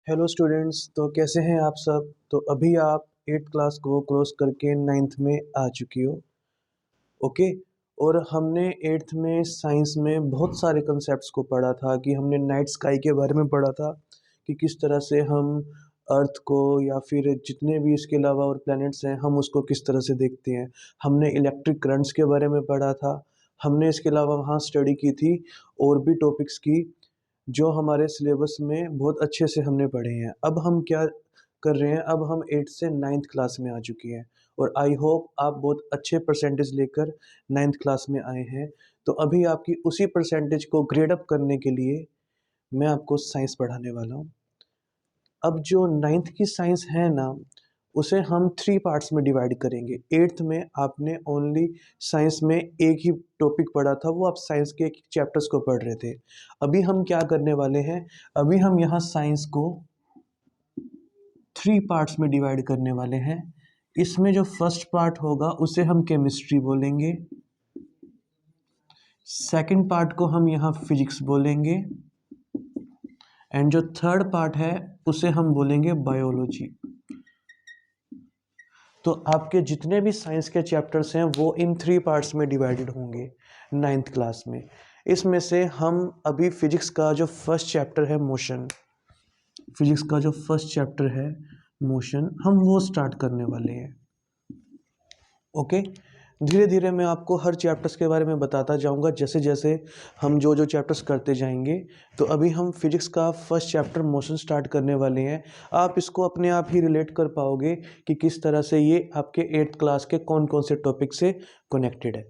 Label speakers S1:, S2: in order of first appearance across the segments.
S1: Hello students, तो कैसे हैं आप सब। तो अभी आप 8th क्लास को क्रॉस करके 9th में आ चुकी हो। ओके। और हमने 8th में साइंस में बहुत सारे कंसेप्ट्स को पढ़ा था कि हमने नाइट स्काई के बारे में पढ़ा था कि किस तरह से हम अर्थ को या फिर जितने भी इसके अलावा और प्लैनेट्स हैं हम उसको किस तरह से देखते हैं। हमने इलेक्ट्रिक करंट्स के बारे में पढ़ा था। हमने इसके अलावा वहाँ स्टडी की थी और भी टॉपिक्स की जो हमारे सिलेबस में बहुत अच्छे से हमने पढ़े हैं। अब हम क्या कर रहे हैं, अब हम 8th से 9th क्लास में आ चुकी हैं और आई होप आप बहुत अच्छे परसेंटेज लेकर 9th क्लास में आए हैं। तो अभी आपकी उसी परसेंटेज को ग्रेड अप करने के लिए मैं आपको साइंस पढ़ाने वाला हूँ। अब जो 9th की साइंस है ना, उसे हम 3 पार्ट्स में डिवाइड करेंगे। 8th में आपने ओनली साइंस में एक ही टॉपिक पढ़ा था, वो आप साइंस के चैप्टर्स को पढ़ रहे थे। अभी हम क्या करने वाले हैं, अभी हम यहाँ साइंस को 3 पार्ट्स में डिवाइड करने वाले हैं। इसमें जो फर्स्ट पार्ट होगा उसे हम केमिस्ट्री बोलेंगे, सेकंड पार्ट को हम यहाँ फिजिक्स बोलेंगे एंड जो थर्ड पार्ट है उसे हम बोलेंगे बायोलॉजी। तो आपके जितने भी साइंस के चैप्टर्स हैं वो इन 3 पार्ट्स में डिवाइडेड होंगे 9th क्लास में। इसमें से हम अभी फिजिक्स का जो फर्स्ट चैप्टर है मोशन, फिजिक्स का जो फर्स्ट चैप्टर है मोशन, हम वो स्टार्ट करने वाले हैं। ओके। धीरे धीरे मैं आपको हर चैप्टर्स के बारे में बताता जाऊंगा जैसे जैसे हम जो जो चैप्टर्स करते जाएंगे। तो अभी हम फिजिक्स का फर्स्ट चैप्टर मोशन स्टार्ट करने वाले हैं। आप इसको अपने आप ही रिलेट कर पाओगे कि किस तरह से ये आपके 8th क्लास के कौन कौन से टॉपिक से कनेक्टेड है।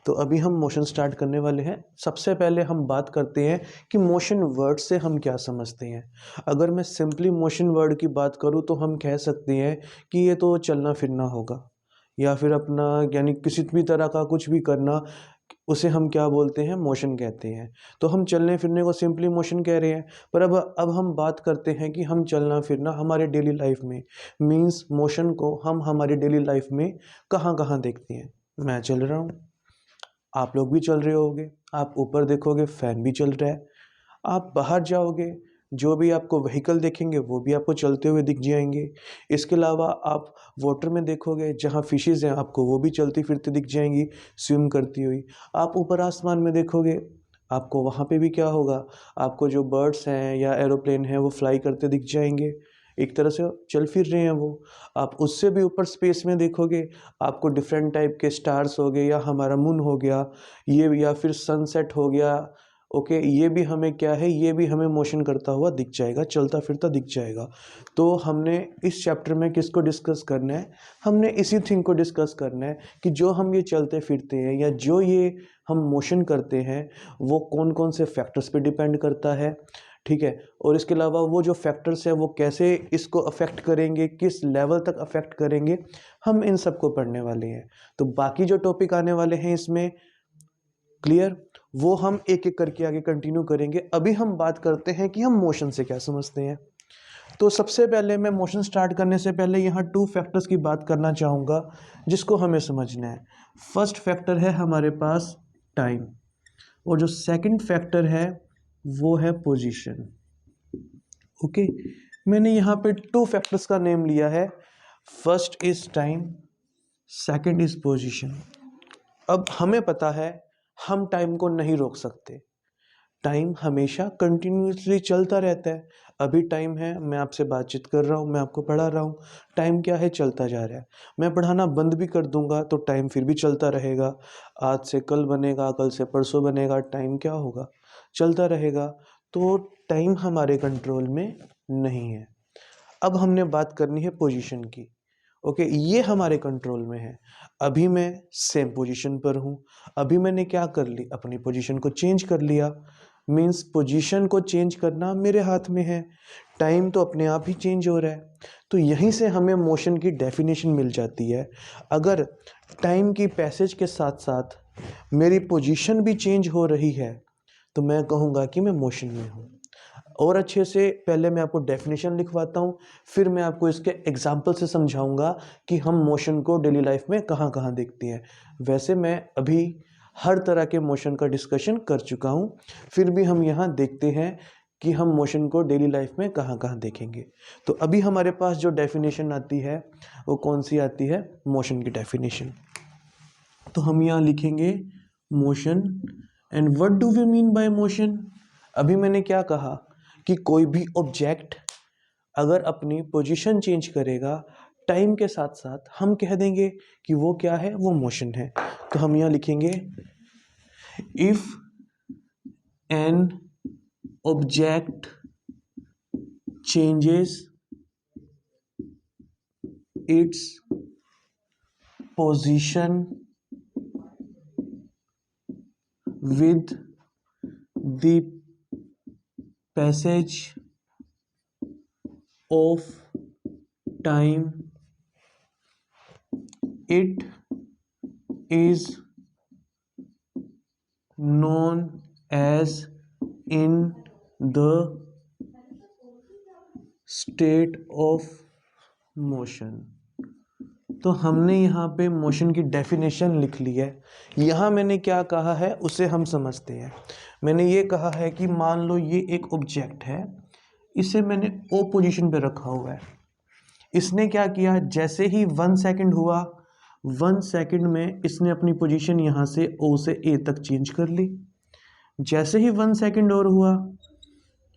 S1: तो अभी हम मोशन स्टार्ट करने वाले हैं। सबसे पहले हम बात करते हैं कि मोशन वर्ड से हम क्या समझते हैं। अगर मैं सिंपली मोशन वर्ड की बात करूँ तो हम कह सकते हैं कि ये तो चलना फिरना होगा या फिर अपना यानी किसी भी तरह का कुछ भी करना, उसे हम क्या बोलते हैं, मोशन कहते हैं। तो हम चलने फिरने को सिंपली मोशन कह रहे हैं। पर अब हम बात करते हैं कि हम चलना फिरना हमारे डेली लाइफ में मीन्स मोशन को हम हमारी डेली लाइफ में कहाँ कहाँ देखते हैं। मैं चल रहा हूँ, आप लोग भी चल रहे होगे। आप ऊपर देखोगे फैन भी चल रहा है। आप बाहर जाओगे, जो भी आपको व्हीकल देखेंगे वो भी आपको चलते हुए दिख जाएंगे। इसके अलावा आप वाटर में देखोगे, जहाँ फिशेज़ हैं आपको वो भी चलती फिरती दिख जाएंगी, स्विम करती हुई। आप ऊपर आसमान में देखोगे, आपको वहाँ पे भी क्या होगा, आपको जो बर्ड्स हैं या एरोप्लेन हैं वो फ्लाई करते दिख जाएंगे। एक तरह से चल फिर रहे हैं वो। आप उससे भी ऊपर स्पेस में देखोगे, आपको डिफरेंट टाइप के स्टार्स हो गए या हमारा मून हो गया, ये या फिर सनसेट हो गया। ओके, ये भी हमें क्या है, ये भी हमें मोशन करता हुआ दिख जाएगा, चलता फिरता दिख जाएगा। तो हमने इस चैप्टर में किसको डिस्कस करना है, हमने इसी थिंग को डिस्कस करना है कि जो हम ये चलते फिरते हैं या जो ये हम मोशन करते हैं वो कौन कौन से फैक्टर्स पे डिपेंड करता है। ठीक है। और इसके अलावा वो जो फैक्टर्स हैं वो कैसे इसको अफेक्ट करेंगे, किस लेवल तक अफेक्ट करेंगे, हम इन सबको पढ़ने वाले हैं। तो बाकी जो टॉपिक आने वाले हैं इसमें, क्लियर, वो हम एक एक करके आगे कंटिन्यू करेंगे। अभी हम बात करते हैं कि हम मोशन से क्या समझते हैं। तो सबसे पहले मैं मोशन स्टार्ट करने से पहले यहाँ 2 फैक्टर्स की बात करना चाहूँगा जिसको हमें समझना है। फर्स्ट फैक्टर है हमारे पास टाइम और जो सेकंड फैक्टर है वो है पोजीशन। ओके, मैंने यहाँ पे 2 फैक्टर्स का नेम लिया है। First is time, second is position. अब हमें पता है हम टाइम को नहीं रोक सकते, टाइम हमेशा कंटिन्यूसली चलता रहता है। अभी टाइम है, मैं आपसे बातचीत कर रहा हूँ, मैं आपको पढ़ा रहा हूँ, टाइम क्या है, चलता जा रहा है। मैं पढ़ाना बंद भी कर दूंगा तो टाइम फिर भी चलता रहेगा। आज से कल बनेगा, कल से परसों बनेगा, टाइम क्या होगा, चलता रहेगा। तो टाइम हमारे कंट्रोल में नहीं है। अब हमने बात करनी है पोजीशन की। ओके, ये हमारे कंट्रोल में है। अभी मैं सेम पोजीशन पर हूँ, अभी मैंने क्या कर ली, अपनी पोजीशन को चेंज कर लिया। मीन्स पोजीशन को चेंज करना मेरे हाथ में है, टाइम तो अपने आप ही चेंज हो रहा है। तो यहीं से हमें मोशन की डेफिनेशन मिल जाती है। अगर टाइम की पैसेज के साथ साथ मेरी पोजीशन भी चेंज हो रही है तो मैं कहूँगा कि मैं मोशन में हूँ। और अच्छे से पहले मैं आपको डेफिनेशन लिखवाता हूँ, फिर मैं आपको इसके एग्जाम्पल से समझाऊंगा कि हम मोशन को डेली लाइफ में कहाँ कहाँ देखते हैं। वैसे मैं अभी हर तरह के मोशन का डिस्कशन कर चुका हूँ, फिर भी हम यहाँ देखते हैं कि हम मोशन को डेली लाइफ में कहाँ कहाँ देखेंगे। तो अभी हमारे पास जो डेफिनेशन आती है वो कौन सी आती है, मोशन की डेफिनेशन। तो हम यहाँ लिखेंगे motion. And what do we mean by motion. अभी मैंने क्या कहा कि कोई भी ऑब्जेक्ट अगर अपनी पोजीशन चेंज करेगा टाइम के साथ साथ, हम कह देंगे कि वो क्या है, वो मोशन है। तो हम यहाँ लिखेंगे if an object changes its position with the passage of time, it is known as in the state of motion। तो हमने यहाँ पे मोशन की डेफिनेशन लिख ली है। यहाँ मैंने क्या कहा है उसे हम समझते हैं। मैंने ये कहा है कि मान लो ये एक ऑब्जेक्ट है, इसे मैंने ओ पोजीशन पे रखा हुआ है। इसने क्या किया, जैसे ही 1 सेकंड हुआ, 1 सेकंड में इसने अपनी पोजीशन यहाँ से ओ से ए तक चेंज कर ली। जैसे ही 1 सेकंड और हुआ,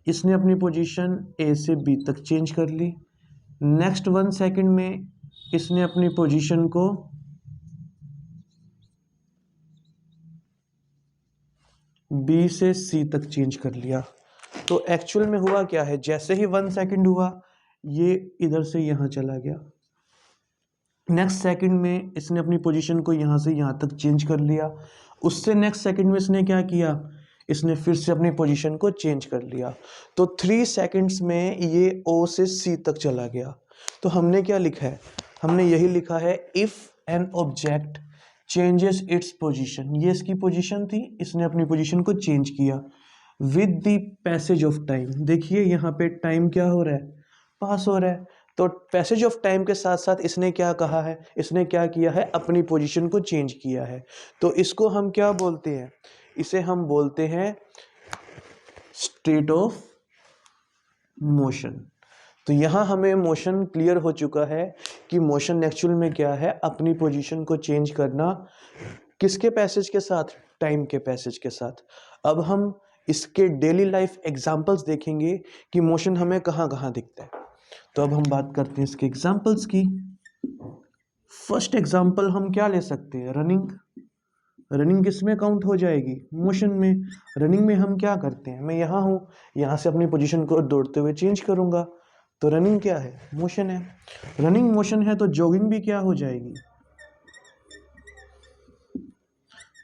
S1: इसने अपनी पोजीशन ए से बी तक चेंज कर ली। नेक्स्ट 1 सेकंड में इसने अपनी पोजीशन को बी से सी तक चेंज कर लिया। तो एक्चुअल में हुआ क्या है, जैसे ही 1 सेकंड हुआ ये इधर से यहाँ चला गया। नेक्स्ट सेकंड में इसने अपनी पोजीशन को यहाँ से यहाँ तक चेंज कर लिया। उससे नेक्स्ट सेकंड में इसने क्या किया, इसने फिर से अपनी पोजीशन को चेंज कर लिया। तो 3 सेकंड्स में ये ओ से सी तक चला गया। तो हमने क्या लिखा है, हमने यही लिखा है if an object changes its position. ये इसकी पोजीशन थी, इसने अपनी पोजीशन को चेंज किया with the passage of time. देखिए यहाँ पे टाइम क्या हो रहा है, पास हो रहा है। तो पैसेज ऑफ टाइम के साथ साथ इसने क्या कहा है, इसने क्या किया है, अपनी पोजीशन को चेंज किया है। तो इसको हम क्या बोलते हैं, इसे हम बोलते हैं स्टेट ऑफ मोशन। तो यहाँ हमें मोशन क्लियर हो चुका है कि मोशन एक्चुअल में क्या है, अपनी पोजीशन को चेंज करना। किसके पैसेज के साथ, टाइम के पैसेज के साथ। अब हम इसके डेली लाइफ एग्जांपल्स देखेंगे कि मोशन हमें कहाँ कहाँ दिखता है। तो अब हम बात करते हैं इसके एग्जांपल्स की। फर्स्ट एग्जांपल हम क्या ले सकते हैं, रनिंग। रनिंग किस में काउंट हो जाएगी, मोशन में। रनिंग में हम क्या करते हैं, मैं यहाँ हूँ, यहाँ से अपनी पोजीशन को दौड़ते हुए चेंज करूँगा। तो रनिंग क्या है, मोशन है। रनिंग मोशन है तो जॉगिंग भी क्या हो जाएगी,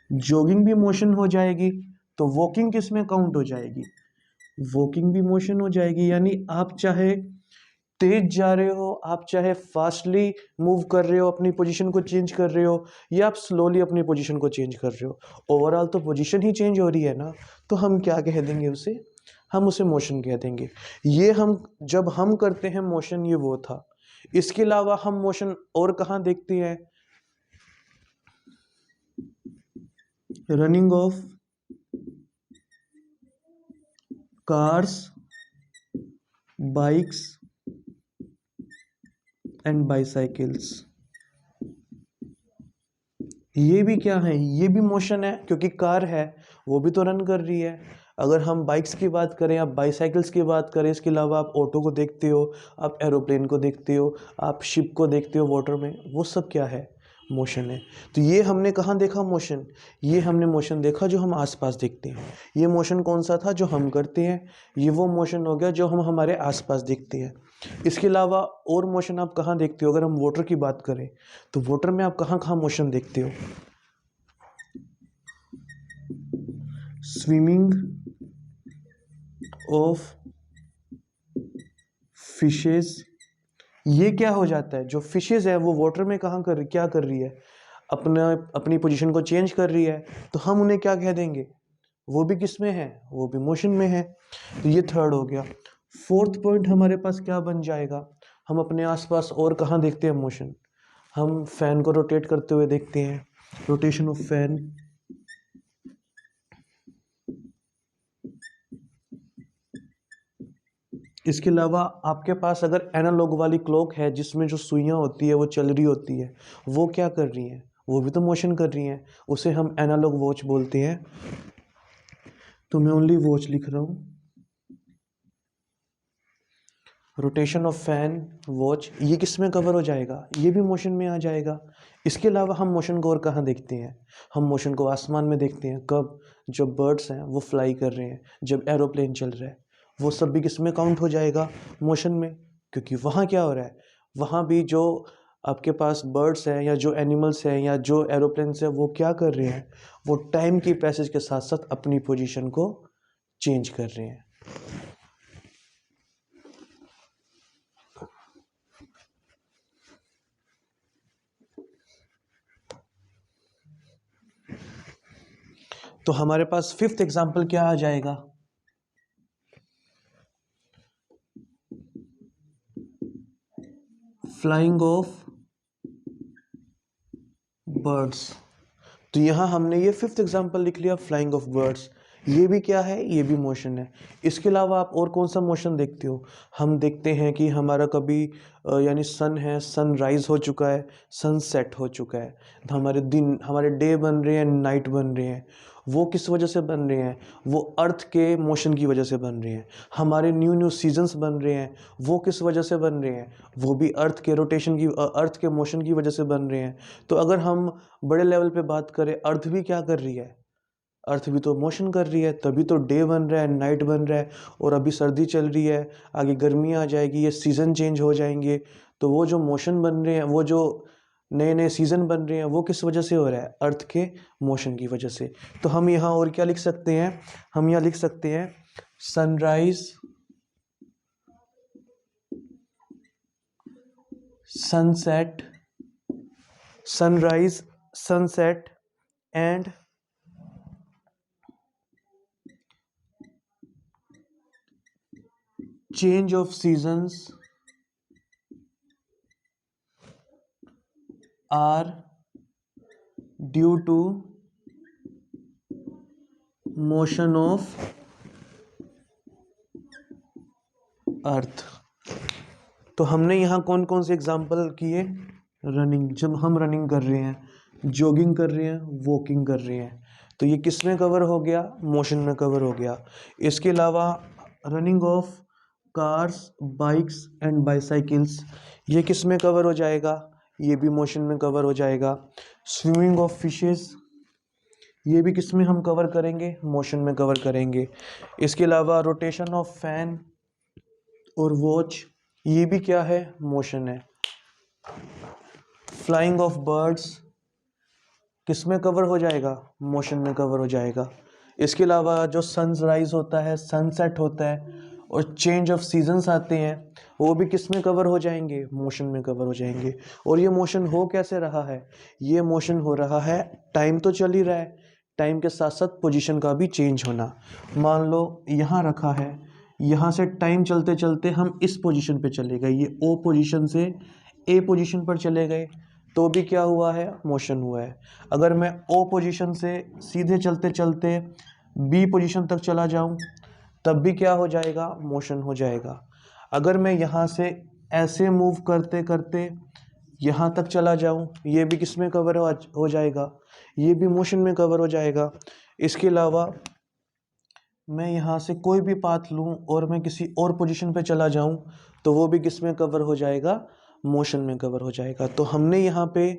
S1: जॉगिंग भी मोशन हो जाएगी। तो वॉकिंग किस में काउंट हो जाएगी, वॉकिंग भी मोशन हो जाएगी। यानी आप चाहे तेज जा रहे हो, आप चाहे फास्टली मूव कर रहे हो, अपनी पोजीशन को चेंज कर रहे हो, या आप स्लोली अपनी पोजीशन को चेंज कर रहे हो, ओवरऑल तो पोजीशन ही चेंज हो रही है ना। तो हम क्या कह देंगे उसे, हम उसे मोशन कह देंगे। ये हम जब हम करते हैं मोशन, ये वो था। इसके अलावा हम मोशन और कहाँ देखते हैं, running of cars, bikes and bicycles. ये भी क्या है, ये भी मोशन है, क्योंकि कार है वो भी तो रन कर रही है। अगर हम बाइक्स की बात करें, आप बाईसाइकिल्स की बात करें, इसके अलावा आप ऑटो को देखते हो, आप एरोप्लेन को देखते हो, आप शिप को देखते हो वाटर में, वो सब क्या है, मोशन है। तो ये हमने कहाँ देखा मोशन, ये हमने मोशन देखा जो हम आसपास देखते हैं। ये मोशन कौन सा था, जो हम करते हैं। ये वो मोशन हो गया जो हम हमारे आसपास देखते हैं। इसके अलावा और मोशन आप कहाँ देखते हो, अगर हम वाटर की बात करें तो वाटर में आप कहाँ कहाँ मोशन देखते हो, स्विमिंग ऑफ फिशेस। ये क्या हो जाता है, जो फिशेस है वो वाटर में क्या कर रही है, अपनी पोजीशन को चेंज कर रही है। तो हम उन्हें क्या कह देंगे, वो भी किस में है, वो भी मोशन में है। तो ये थर्ड हो गया। फोर्थ पॉइंट हमारे पास क्या बन जाएगा, हम अपने आसपास और कहाँ देखते हैं मोशन, हम फैन को रोटेट करते हुए देखते हैं, रोटेशन ऑफ फैन। इसके अलावा आपके पास अगर एनालॉग वाली क्लॉक है जिसमें जो सुइयां होती है वो चल रही होती है, वो क्या कर रही हैं, वो भी तो मोशन कर रही हैं, उसे हम एनालॉग वॉच बोलते हैं। तो मैं ओनली वॉच लिख रहा हूँ। रोटेशन ऑफ फैन, वॉच, ये किस में कवर हो जाएगा, ये भी मोशन में आ जाएगा। इसके अलावा हम मोशन को और कहाँ देखते हैं, हम मोशन को आसमान में देखते हैं। कब, जब बर्ड्स हैं वो फ्लाई कर रहे हैं, जब एरोप्लेन चल रहा है, वो सब भी किस में काउंट हो जाएगा, मोशन में। क्योंकि वहाँ क्या हो रहा है, वहाँ भी जो आपके पास बर्ड्स हैं या जो एनिमल्स हैं या जो एरोप्लेन्स हैं वो क्या कर रहे हैं, वो टाइम की पैसेज के साथ साथ अपनी पोजीशन को चेंज कर रहे हैं। तो हमारे पास फिफ्थ एग्जाम्पल क्या आ जाएगा, फ्लाइंग ऑफ बर्ड्स। तो यहाँ हमने ये फिफ्थ एग्जाम्पल लिख लिया, फ्लाइंग ऑफ बर्ड्स। ये भी क्या है, ये भी मोशन है। इसके अलावा आप और कौन सा मोशन देखते हो, हम देखते हैं कि हमारा कभी यानी सन है, सन राइज हो चुका है, सन सेट हो चुका है, तो हमारे दिन, हमारे डे बन रहे हैं, नाइट बन रहे हैं। वो किस वजह से बन रहे हैं, वो अर्थ के मोशन की वजह से बन रहे हैं। हमारे न्यू न्यू सीजन्स बन रहे हैं, वो किस वजह से बन रहे हैं, वो भी अर्थ के रोटेशन की, अर्थ के मोशन की वजह से बन रहे हैं। तो अगर हम बड़े लेवल पे बात करें, अर्थ भी क्या कर रही है, अर्थ भी तो मोशन कर रही है, तभी तो डे बन रहा है, नाइट बन रहा है। और अभी सर्दी चल रही है, आगे गर्मी आ जाएगी, ये सीज़न चेंज हो जाएंगे। तो वो जो मोशन बन रहे हैं, वो जो नए नए सीज़न बन रहे हैं, वो किस वजह से हो रहा है, अर्थ के मोशन की वजह से। तो हम यहाँ और क्या लिख सकते हैं, हम यहाँ लिख सकते हैं sunrise, sunset, sunrise, sunset and change of seasons are due to motion of अर्थ। तो हमने यहाँ कौन कौन से एग्जाम्पल किए, रनिंग, जब हम रनिंग कर रहे हैं, जॉगिंग कर रहे हैं, वॉकिंग कर रहे हैं, तो ये किस में कवर हो गया, मोशन में कवर हो गया। इसके अलावा running of cars, bikes and bicycles, ये किस में कवर हो जाएगा, ये भी मोशन में कवर हो जाएगा। स्विमिंग ऑफ फिशेस, ये भी किस में हम कवर करेंगे, मोशन में कवर करेंगे। इसके अलावा रोटेशन ऑफ फैन और वॉच, ये भी क्या है, मोशन है। फ्लाइंग ऑफ बर्ड्स किस में कवर हो जाएगा, मोशन में कवर हो जाएगा। इसके अलावा जो सनराइज होता है, सनसेट होता है और चेंज ऑफ सीजन्स आते हैं, वो भी किस में कवर हो जाएंगे, मोशन में कवर हो जाएंगे। और ये मोशन हो कैसे रहा है, ये मोशन हो रहा है, टाइम तो चल ही रहा है, टाइम के साथ साथ पोजीशन का भी चेंज होना। मान लो यहाँ रखा है, यहाँ से टाइम चलते चलते हम इस पोजीशन पे चले गए, ये ओ पोजीशन से ए पोजीशन पर चले गए, तो भी क्या हुआ है, मोशन हुआ है। अगर मैं ओ पोजीशन से सीधे चलते चलते बी पोजीशन तक चला जाऊं, तब भी क्या हो जाएगा, मोशन हो जाएगा। अगर मैं यहाँ से ऐसे मूव करते करते यहाँ तक चला जाऊं, ये भी किस में कवर हो जाएगा, ये भी मोशन में कवर हो जाएगा। इसके अलावा मैं यहाँ से कोई भी पाथ लूँ और मैं किसी और पोजीशन पे चला जाऊँ, तो वो भी किस में कवर हो जाएगा, मोशन में कवर हो जाएगा। तो हमने यहाँ पे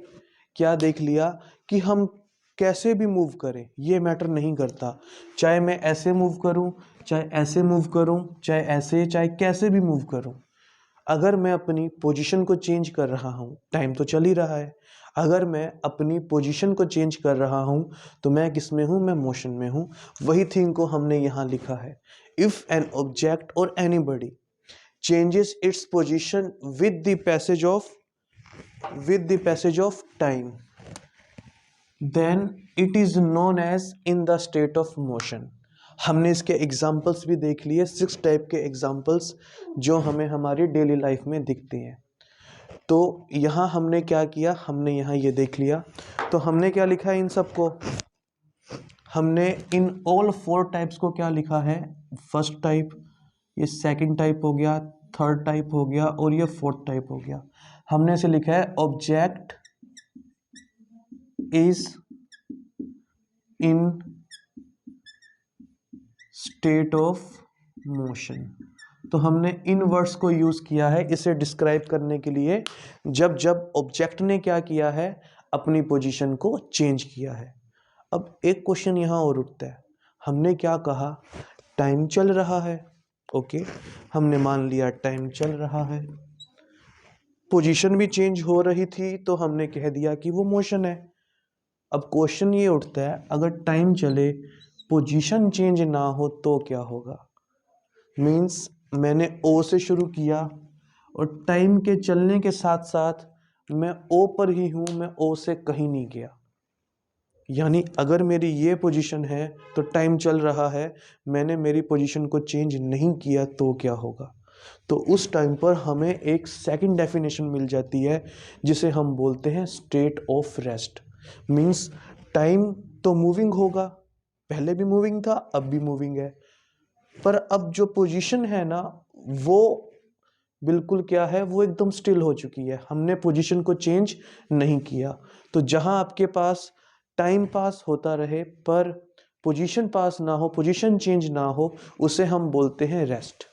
S1: क्या देख लिया कि हम कैसे भी मूव करें, ये मैटर नहीं करता। चाहे मैं ऐसे मूव करूँ, चाहे ऐसे मूव करूँ, चाहे ऐसे, चाहे कैसे भी मूव करूँ, अगर मैं अपनी पोजीशन को चेंज कर रहा हूँ, टाइम तो चल ही रहा है। अगर मैं अपनी पोजीशन को चेंज कर रहा हूँ, तो मैं किस में हूँ, मैं मोशन में हूँ। वही थिंग को हमने यहाँ लिखा है, इफ़ एन ऑब्जेक्ट और anybody changes its position with the passage of time, then it is known as in the state of motion। हमने इसके एग्जाम्पल्स भी देख लिए, 6 टाइप के एग्जाम्पल्स जो हमें हमारी डेली लाइफ में दिखते हैं। तो यहाँ हमने क्या किया, हमने यहाँ ये देख लिया। तो हमने क्या लिखा है, इन सबको हमने इन ऑल 4 टाइप्स को क्या लिखा है, फर्स्ट टाइप, ये सेकंड टाइप हो गया, थर्ड टाइप हो गया और ये फोर्थ टाइप हो गया। हमने इसे लिखा है object is in state of motion. तो हमने इन वर्ड्स को यूज किया है इसे डिस्क्राइब करने के लिए, जब जब ऑब्जेक्ट ने क्या किया है, अपनी पोजीशन को चेंज किया है। अब एक क्वेश्चन यहां और उठता है, हमने क्या कहा, टाइम चल रहा है। ओके, हमने मान लिया टाइम चल रहा है, पोजीशन भी चेंज हो रही थी, तो हमने कह दिया कि वो मोशन है। अब क्वेश्चन ये उठता है, अगर टाइम चले पोजीशन चेंज ना हो तो क्या होगा। मीन्स मैंने ओ से शुरू किया और टाइम के चलने के साथ साथ मैं ओ पर ही हूं, मैं ओ से कहीं नहीं गया। यानी अगर मेरी ये पोजीशन है तो टाइम चल रहा है, मैंने मेरी पोजीशन को चेंज नहीं किया तो क्या होगा। तो उस टाइम पर हमें एक सेकंड डेफिनेशन मिल जाती है जिसे हम बोलते हैं state of rest. Means time तो मूविंग होगा, पहले भी मूविंग था, अब भी मूविंग है, पर अब जो पोजीशन है ना वो बिल्कुल क्या है, वो एकदम स्टिल हो चुकी है, हमने पोजीशन को चेंज नहीं किया। तो जहां आपके पास टाइम पास होता रहे पर पोजीशन पास ना हो, पोजीशन चेंज ना हो, उसे हम बोलते हैं रेस्ट।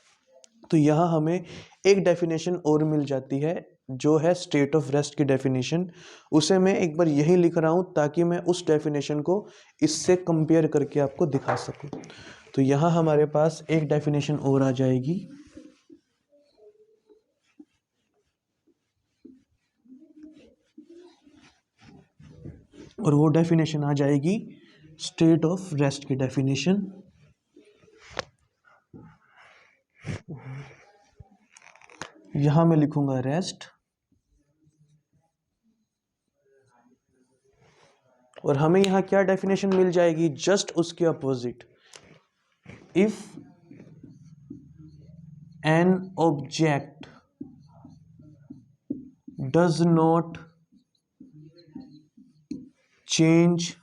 S1: तो यहाँ हमें एक डेफिनेशन और मिल जाती है जो है स्टेट ऑफ रेस्ट की डेफिनेशन। उसे मैं एक बार यही लिख रहा हूँ ताकि मैं उस डेफिनेशन को इससे कंपेयर करके आपको दिखा सकूँ। तो यहाँ हमारे पास एक डेफिनेशन और आ जाएगी, और वो डेफिनेशन आ जाएगी स्टेट ऑफ रेस्ट की डेफिनेशन। यहां मैं लिखूंगा रेस्ट, और हमें यहां क्या डेफिनेशन मिल जाएगी, जस्ट उसके opposite. If an object does not change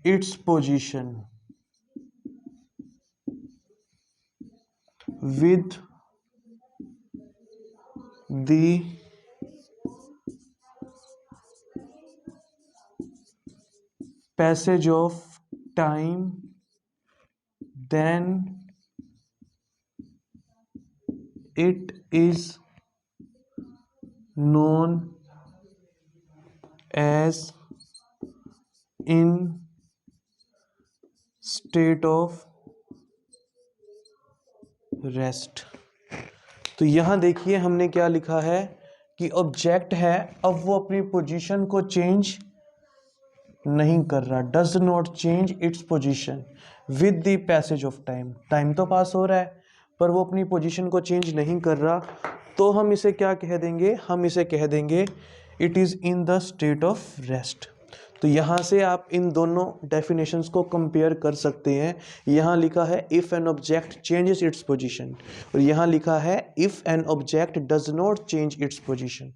S1: its position with the passage of time, then it is known as in state of rest. तो यहां देखिए हमने क्या लिखा है कि ऑब्जेक्ट है, अब वो अपनी पोजीशन को चेंज नहीं कर रहा, does not change its position with the passage of time. Time तो पास हो रहा है पर वो अपनी पोजीशन को चेंज नहीं कर रहा, तो हम इसे क्या कह देंगे, हम इसे कह देंगे it is in the state of rest. तो यहाँ से आप इन दोनों डेफिनेशंस को कंपेयर कर सकते हैं। यहाँ लिखा है if an object changes its position, और यहाँ लिखा है if an object does not change its position.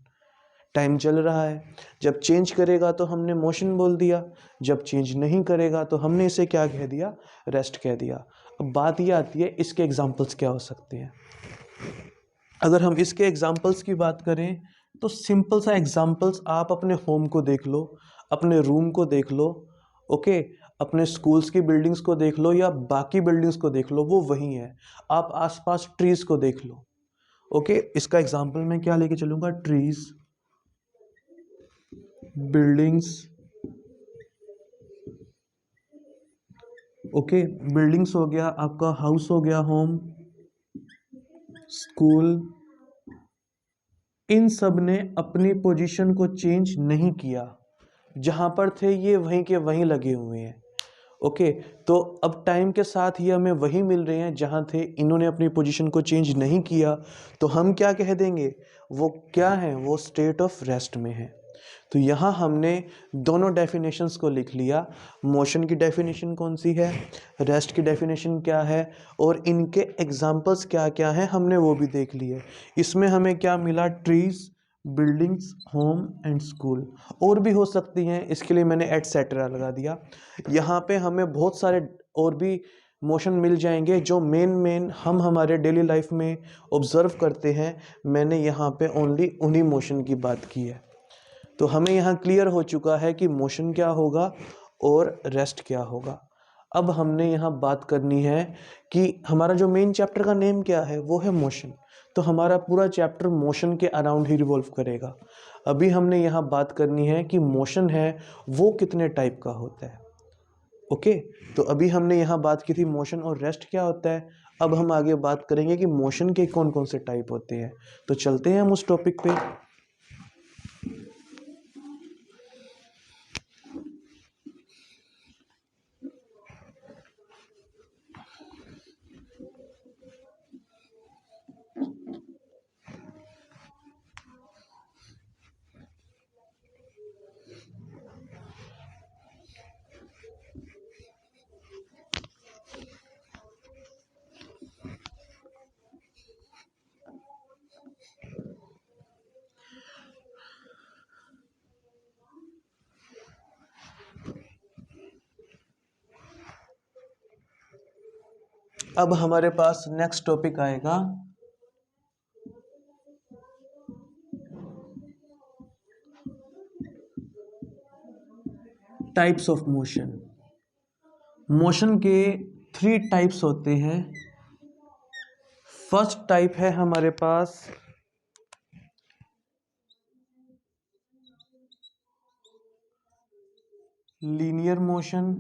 S1: Time चल रहा है, जब चेंज करेगा तो हमने मोशन बोल दिया, जब चेंज नहीं करेगा तो हमने इसे क्या कह दिया, रेस्ट कह दिया। अब बात ये आती है इसके एग्जाम्पल्स क्या हो सकते हैं। अगर हम इसके एग्जाम्पल्स की बात करें तो सिंपल सा एग्जाम्पल्स आप अपने होम को देख लो, अपने रूम को देख लो, ओके, अपने स्कूल्स की बिल्डिंग्स को देख लो या बाकी बिल्डिंग्स को देख लो, वो वही है। आप आसपास ट्रीज को देख लो, ओके, इसका एग्जाम्पल मैं क्या लेके चलूंगा, ट्रीज, बिल्डिंग्स, ओके, बिल्डिंग्स हो गया, आपका हाउस हो गया, होम, स्कूल, इन सब ने अपनी पोजीशन को चेंज नहीं किया, जहां पर थे ये वहीं के वहीं लगे हुए हैं। ओके, तो अब टाइम के साथ ये हमें वही मिल रहे हैं जहां थे, इन्होंने अपनी पोजीशन को चेंज नहीं किया, तो हम क्या कह देंगे, वो क्या है, वो स्टेट ऑफ रेस्ट में है। तो यहाँ हमने दोनों डेफिनेशंस को लिख लिया, मोशन की डेफिनेशन कौन सी है, रेस्ट की डेफिनेशन क्या है, और इनके एग्जाम्पल्स क्या क्या हैं हमने वो भी देख लिए। इसमें हमें क्या मिला, trees, buildings, home and school, और भी हो सकती हैं, इसके लिए मैंने एटसेट्रा लगा दिया। यहाँ पे हमें बहुत सारे और भी मोशन मिल जाएंगे जो मेन हम हमारे डेली लाइफ में ऑब्जर्व करते हैं। मैंने यहाँ पे ओनली उन्हीं मोशन की बात की है। तो हमें यहाँ क्लियर हो चुका है कि मोशन क्या होगा और रेस्ट क्या होगा। अब हमने यहाँ बात करनी है कि हमारा जो मेन चैप्टर का नेम क्या है, वो है मोशन। तो हमारा पूरा चैप्टर मोशन के अराउंड ही रिवॉल्व करेगा। अभी हमने यहाँ बात करनी है कि मोशन है वो कितने टाइप का होता है। ओके, तो अभी हमने यहाँ बात की थी मोशन और रेस्ट क्या होता है। अब हम आगे बात करेंगे कि मोशन के कौन कौन से टाइप होते हैं। तो चलते हैं हम उस टॉपिक पे। अब हमारे पास नेक्स्ट टॉपिक आएगा टाइप्स ऑफ मोशन। मोशन के 3 टाइप्स होते हैं। फर्स्ट टाइप है हमारे पास लीनियर मोशन।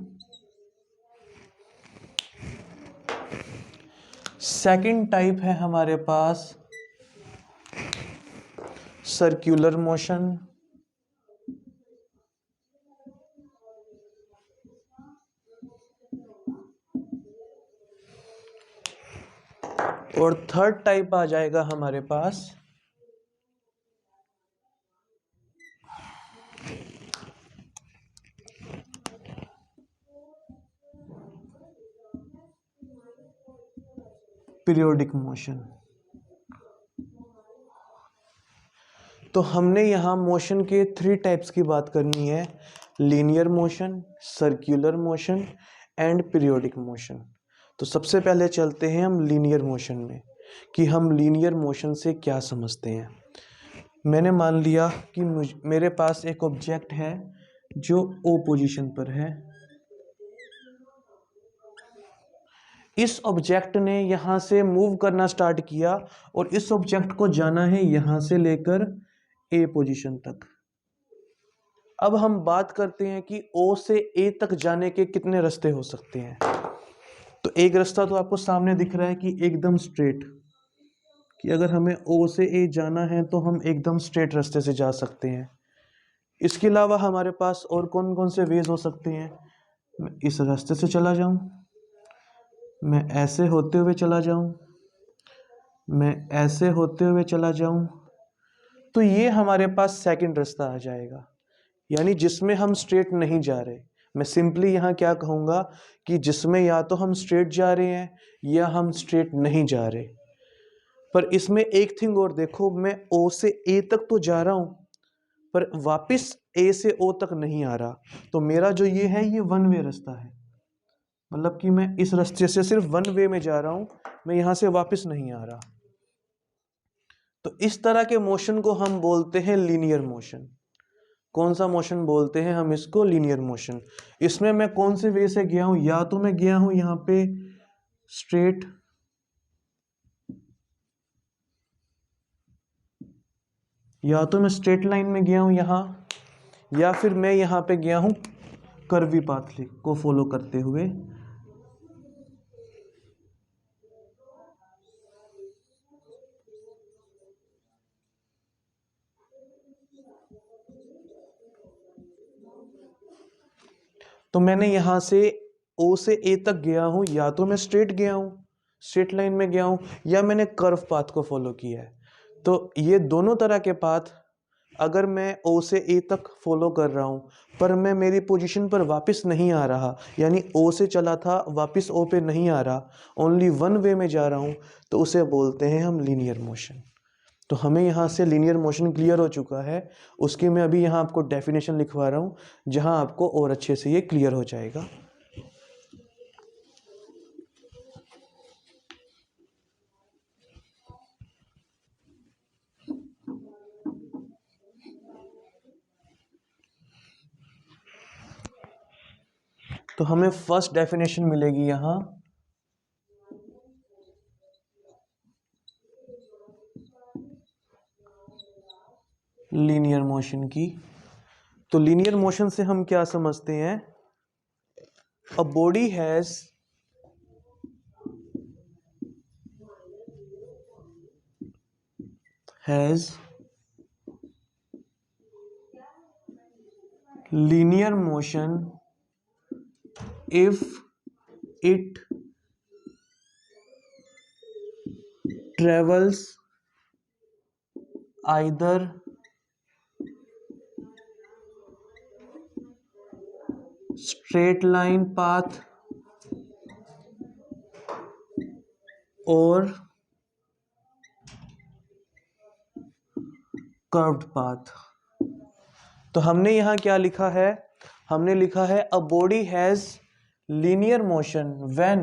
S1: सेकंड टाइप है हमारे पास सर्कुलर मोशन। और थर्ड टाइप आ जाएगा हमारे पास पीरियोडिक मोशन। तो हमने यहाँ मोशन के 3 टाइप्स की बात करनी है, linear motion, circular motion and periodic motion. तो सबसे पहले चलते हैं हम लीनियर मोशन में कि हम लीनियर मोशन से क्या समझते हैं। मैंने मान लिया कि मेरे पास एक ऑब्जेक्ट है जो ओ पोजीशन पर है। इस ऑब्जेक्ट ने यहाँ से मूव करना स्टार्ट किया और इस ऑब्जेक्ट को जाना है यहाँ से लेकर ए पोजीशन तक। अब हम बात करते हैं कि ओ से ए तक जाने के कितने रास्ते हो सकते हैं। तो एक रास्ता तो आपको सामने दिख रहा है कि एकदम स्ट्रेट, कि अगर हमें ओ से ए जाना है तो हम एकदम स्ट्रेट रास्ते से जा सकते हैं। इसके अलावा हमारे पास और कौन कौन से वेज हो सकते हैं। मैं इस रास्ते से चला जाऊं, मैं ऐसे होते हुए चला जाऊं, मैं ऐसे होते हुए चला जाऊं। तो ये हमारे पास सेकंड रास्ता आ जाएगा, यानी जिसमें हम स्ट्रेट नहीं जा रहे। मैं सिंपली यहाँ क्या कहूँगा कि जिसमें या तो हम स्ट्रेट जा रहे हैं या हम स्ट्रेट नहीं जा रहे। पर इसमें एक थिंग और देखो, मैं ओ से ए तक तो जा रहा हूँ पर वापस ए से ओ तक नहीं आ रहा। तो मेरा जो ये है ये वन वे रास्ता है, मतलब कि मैं इस रास्ते से सिर्फ वन वे में जा रहा हूँ, मैं यहाँ से वापस नहीं आ रहा। तो इस तरह के मोशन को हम बोलते हैं लीनियर मोशन। कौन सा मोशन बोलते हैं हम इसको? Linear motion. इसमें मैं कौन से वे से गया हूं? या तो मैं गया हूं यहाँ पे स्ट्रेट, या तो मैं स्ट्रेट लाइन में गया हूं यहाँ, या फिर मैं यहाँ पे गया हूं कर्वी पाथ को फॉलो करते हुए। तो मैंने यहाँ से ओ से ए तक गया हूँ, या तो मैं स्ट्रेट गया हूँ, स्ट्रेट लाइन में गया हूँ, या मैंने कर्व पाथ को फॉलो किया है। तो ये दोनों तरह के पाथ, अगर मैं ओ से ए तक फॉलो कर रहा हूँ पर मैं मेरी पोजीशन पर वापस नहीं आ रहा, यानी ओ से चला था वापस ओ पे नहीं आ रहा, ओनली वन वे में जा रहा हूँ, तो उसे बोलते हैं हम लीनियर मोशन। तो हमें यहाँ से लीनियर मोशन क्लियर हो चुका है। उसकी मैं अभी यहाँ आपको डेफिनेशन लिखवा रहा हूँ, जहाँ आपको और अच्छे से ये क्लियर हो जाएगा। तो हमें फर्स्ट डेफिनेशन मिलेगी यहाँ, लीनियर मोशन की। तो लीनियर मोशन से हम क्या समझते हैं? अ body has linear motion if it travels either straight line path or curved path। तो हमने यहाँ क्या लिखा है? हमने लिखा है अ body has linear motion when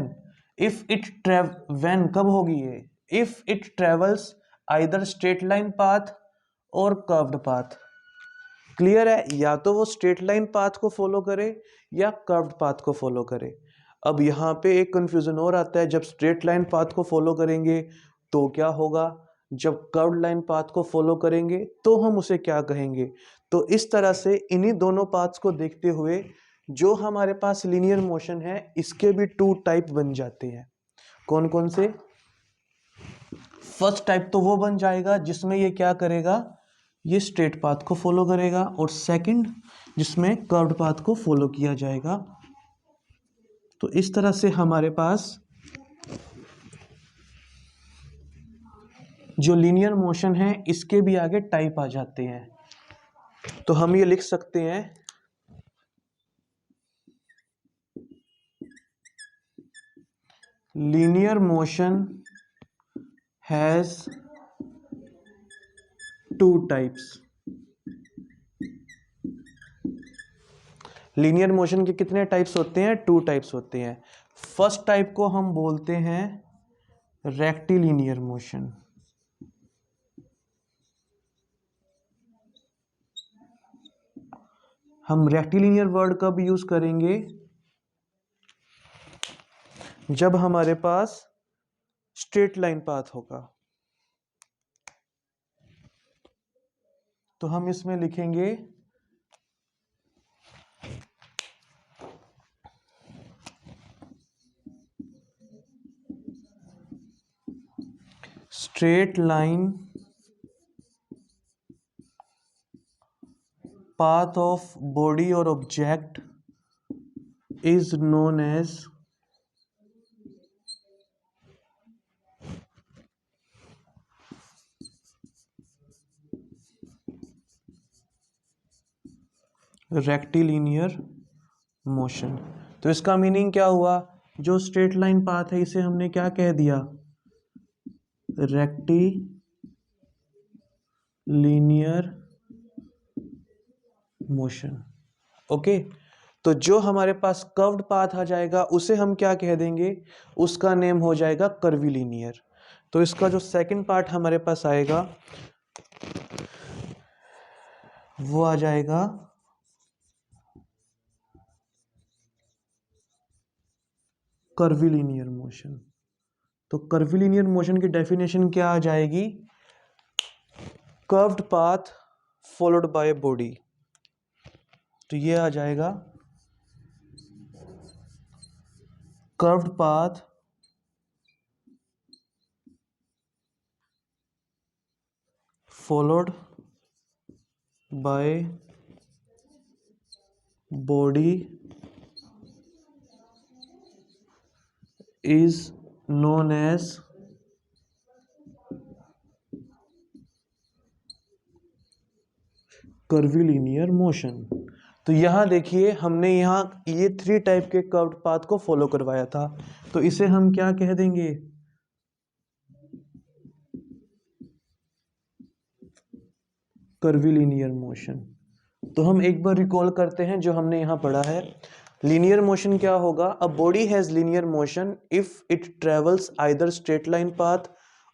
S1: if it when कब होगी ये? If it travels either straight line path और कर्व्ड पाथ। क्लियर है? या तो वो स्ट्रेट लाइन पाथ को फॉलो करे या कर्व्ड पाथ को फॉलो करे। अब यहाँ पे एक कंफ्यूजन और आता है, जब स्ट्रेट लाइन पाथ को फॉलो करेंगे तो क्या होगा, जब कर्व्ड लाइन पाथ को फॉलो करेंगे तो हम उसे क्या कहेंगे। तो इस तरह से इन्हीं दोनों पाथ्स को देखते हुए जो हमारे पास लीनियर मोशन है इसके भी टू टाइप बन जाते हैं। कौन कौन से? फर्स्ट टाइप तो वो बन जाएगा जिसमें ये क्या करेगा, ये स्ट्रेट पाथ को फॉलो करेगा, और सेकंड जिसमें कर्व्ड पाथ को फॉलो किया जाएगा। तो इस तरह से हमारे पास जो लीनियर मोशन है इसके भी आगे टाइप आ जाते हैं। तो हम ये लिख सकते हैं linear motion has two types. Linear motion के कितने टाइप्स होते हैं? टू टाइप्स होते हैं। फर्स्ट टाइप को हम बोलते हैं रेक्टिलिनियर मोशन। हम रेक्टिलिनियर वर्ड कब यूज करेंगे? जब हमारे पास स्ट्रेट लाइन पाथ होगा। तो हम इसमें लिखेंगे straight line path of body or object is known as rectilinear motion. तो इसका मीनिंग क्या हुआ? जो स्ट्रेट लाइन पाथ है इसे हमने क्या कह दिया? Rectilinear motion. ओके। तो जो हमारे पास कर्व्ड पाथ आ जाएगा उसे हम क्या कह देंगे? उसका नेम हो जाएगा कर्विलिनियर। तो इसका जो सेकंड पार्ट हमारे पास आएगा वो आ जाएगा कर्विलिनियर मोशन। तो कर्विलिनियर मोशन की डेफिनेशन क्या आ जाएगी? Curved path followed by body. तो ये आ जाएगा curved path followed by body is known as curvilinear motion. तो यहां देखिए हमने यहां ये थ्री टाइप के कर्व्ड पाथ को फॉलो करवाया था। तो इसे हम क्या कह देंगे? Curvilinear motion. तो हम एक बार रिकॉल करते हैं जो हमने यहाँ पढ़ा है। लीनियर मोशन क्या होगा? अ body has linear motion if it travels either straight line path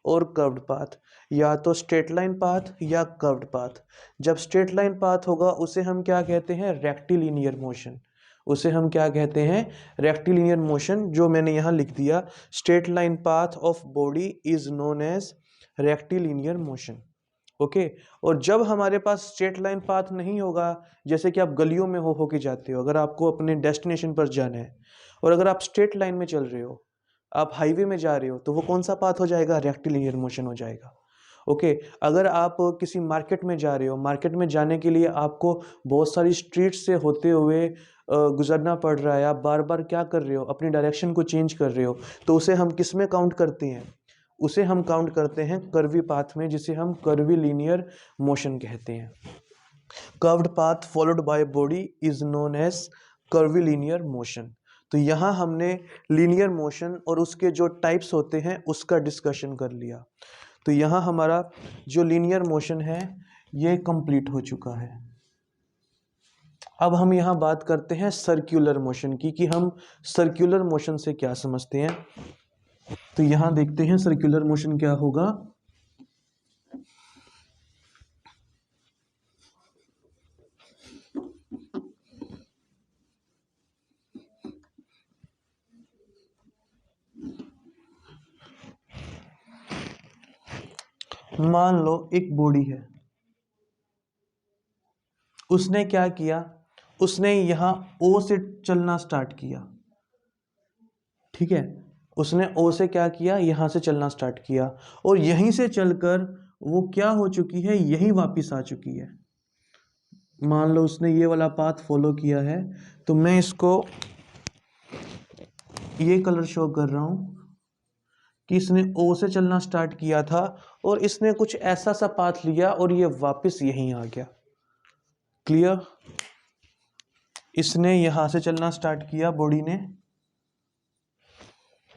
S1: और कर्व्ड पाथ, या तो स्ट्रेट लाइन पाथ या कर्व्ड पाथ। जब स्ट्रेट लाइन पाथ होगा उसे हम क्या कहते हैं? Rectilinear motion. उसे हम क्या कहते हैं? रेक्टिलिनियर मोशन, जो मैंने यहाँ लिख दिया। Straight line path of body is known as rectilinear motion. Okay. और जब हमारे पास स्ट्रेट लाइन पाथ नहीं होगा, जैसे कि आप गलियों में हो के जाते हो, अगर आपको अपने डेस्टिनेशन पर जाना है और अगर आप स्ट्रेट लाइन में चल रहे हो, आप हाईवे में जा रहे हो, तो वो कौन सा पाथ हो जाएगा? रेक्टिलिनियर मोशन हो जाएगा। ओके। अगर आप किसी मार्केट में जा रहे हो, मार्केट में जाने के लिए आपको बहुत सारी स्ट्रीट से होते हुए गुजरना पड़ रहा है, आप बार बार क्या कर रहे हो? अपनी डायरेक्शन को चेंज कर रहे हो, तो उसे हम किस में काउंट करते हैं? उसे हम काउंट करते हैं कर्वी पाथ में, जिसे हम कर्वीलिनियर मोशन कहते हैं। Curved path followed by body is known as curvilinear motion. तो यहाँ हमने लीनियर मोशन और उसके जो टाइप्स होते हैं उसका डिस्कशन कर लिया। तो यहाँ हमारा जो लीनियर मोशन है ये कंप्लीट हो चुका है। अब हम यहाँ बात करते हैं सर्कुलर मोशन की, कि हम सर्कुलर मोशन से क्या समझते हैं। तो यहाँ देखते हैं सर्कुलर मोशन क्या होगा। मान लो एक बॉडी है, उसने क्या किया? उसने यहाँ ओ से चलना स्टार्ट किया। ठीक है, उसने ओ से क्या किया? यहाँ से चलना स्टार्ट किया, और यहीं से चलकर वो क्या हो चुकी है? यहीं वापस आ चुकी है। मान लो उसने ये वाला पाथ फॉलो किया है, तो मैं इसको ये कलर शो कर रहा हूं कि इसने ओ से चलना स्टार्ट किया था और इसने कुछ ऐसा सा पाथ लिया और ये वापस यहीं आ गया। क्लियर? इसने यहां से चलना स्टार्ट किया, बॉडी ने,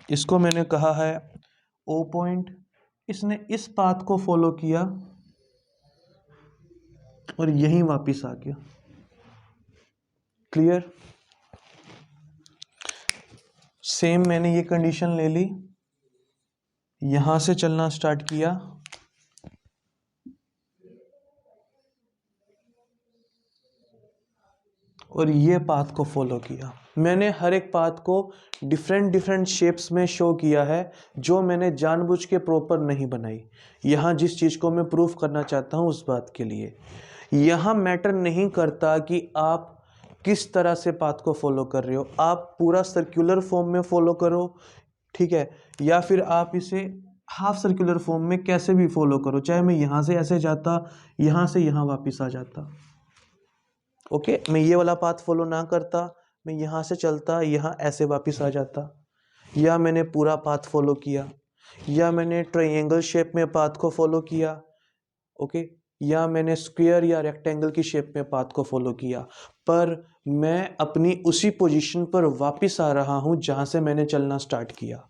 S1: इसको मैंने कहा है ओ पॉइंट। इसने इस पाथ को फॉलो किया और यहीं वापस आ गया। क्लियर? सेम मैंने ये कंडीशन ले ली, यहां से चलना स्टार्ट किया, और ये पाथ को फॉलो किया। मैंने हर एक पाथ को डिफरेंट डिफरेंट शेप्स में शो किया है, जो मैंने जानबूझ के प्रॉपर नहीं बनाई। यहाँ जिस चीज़ को मैं प्रूफ करना चाहता हूँ उस बात के लिए, यहाँ मैटर नहीं करता कि आप किस तरह से पाथ को फॉलो कर रहे हो। आप पूरा सर्कुलर फॉर्म में फॉलो करो, ठीक है, या फिर आप इसे हाफ सर्कुलर फॉर्म में कैसे भी फॉलो करो। चाहे मैं यहाँ से ऐसे जाता, यहाँ से यहाँ वापस आ जाता। ओके, मैं ये वाला पाथ फॉलो ना करता, मैं यहाँ से चलता, यहाँ ऐसे वापस आ जाता, या मैंने पूरा पाथ फॉलो किया, या मैंने ट्रायंगल शेप में पाथ को फॉलो किया। ओके, या मैंने स्क्वायर या रेक्टेंगल की शेप में पाथ को फॉलो किया, पर मैं अपनी उसी पोजीशन पर वापस आ रहा हूँ जहाँ से मैंने चलना स्टार्ट किया।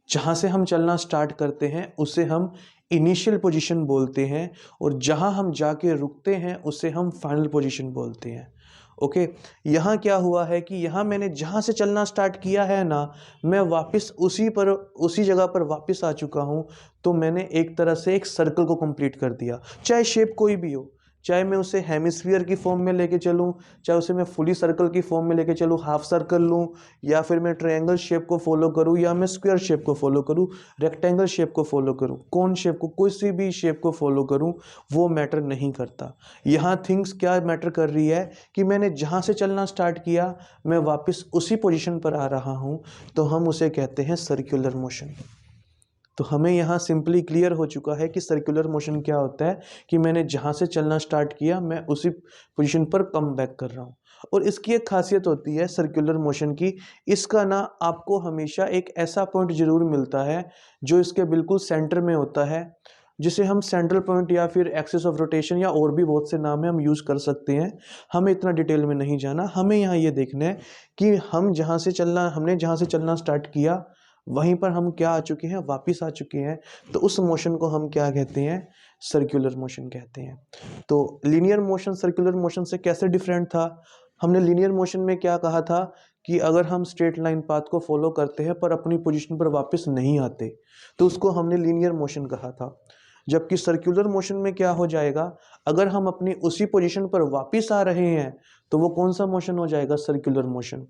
S1: जहाँ से हम चलना स्टार्ट करते हैं उसे हम इनिशियल पोजीशन बोलते हैं, और जहाँ हम जाके रुकते हैं उसे हम फाइनल पोजीशन बोलते हैं। ओके, यहाँ क्या हुआ है कि यहाँ मैंने जहाँ से चलना स्टार्ट किया है ना, मैं वापस उसी जगह पर वापस आ चुका हूँ। तो मैंने एक तरह से एक सर्कल को कंप्लीट कर दिया, चाहे शेप कोई भी हो। चाहे मैं उसे हेमिस्फीयर की फॉर्म में लेके चलूँ, चाहे उसे मैं फुली सर्कल की फॉर्म में लेके चलूँ, हाफ सर्कल लूँ, या फिर मैं ट्रायंगल शेप को फॉलो करूँ, या मैं स्क्वायर शेप को फॉलो करूँ, रेक्टेंगल शेप को फॉलो करूँ, कौन शेप को, किसी भी शेप को फॉलो करूँ, वो मैटर नहीं करता। यहाँ थिंग्स क्या मैटर कर रही है कि मैंने जहाँ से चलना स्टार्ट किया मैं वापस उसी पोजीशन पर आ रहा हूँ, तो हम उसे कहते हैं सर्कुलर मोशन। तो हमें यहाँ सिंपली क्लियर हो चुका है कि सर्कुलर मोशन क्या होता है, कि मैंने जहाँ से चलना स्टार्ट किया मैं उसी पोजीशन पर कम बैक कर रहा हूँ। और इसकी एक खासियत होती है सर्कुलर मोशन की, इसका ना आपको हमेशा एक ऐसा पॉइंट जरूर मिलता है जो इसके बिल्कुल सेंटर में होता है, जिसे हम सेंट्रल पॉइंट या फिर एक्सिस ऑफ रोटेशन या और भी बहुत से नाम है हम यूज़ कर सकते हैं। हमें इतना डिटेल में नहीं जाना, हमें यहाँ ये देखना है कि हमने जहाँ से चलना स्टार्ट किया वहीं पर हम क्या आ चुके हैं, वापिस आ चुके हैं। तो उस मोशन को हम क्या कहते हैं, सर्कुलर मोशन कहते हैं। तो लीनियर मोशन सर्कुलर मोशन से कैसे डिफरेंट था? हमने लीनियर मोशन में क्या कहा था कि अगर हम स्ट्रेट लाइन पाथ को फॉलो करते हैं पर अपनी पोजीशन पर वापस नहीं आते तो उसको हमने लीनियर मोशन कहा था। जबकि सर्कुलर मोशन में क्या हो जाएगा, अगर हम अपनी उसी पोजीशन पर वापस आ रहे हैं तो वो कौन सा मोशन हो जाएगा, सर्कुलर मोशन।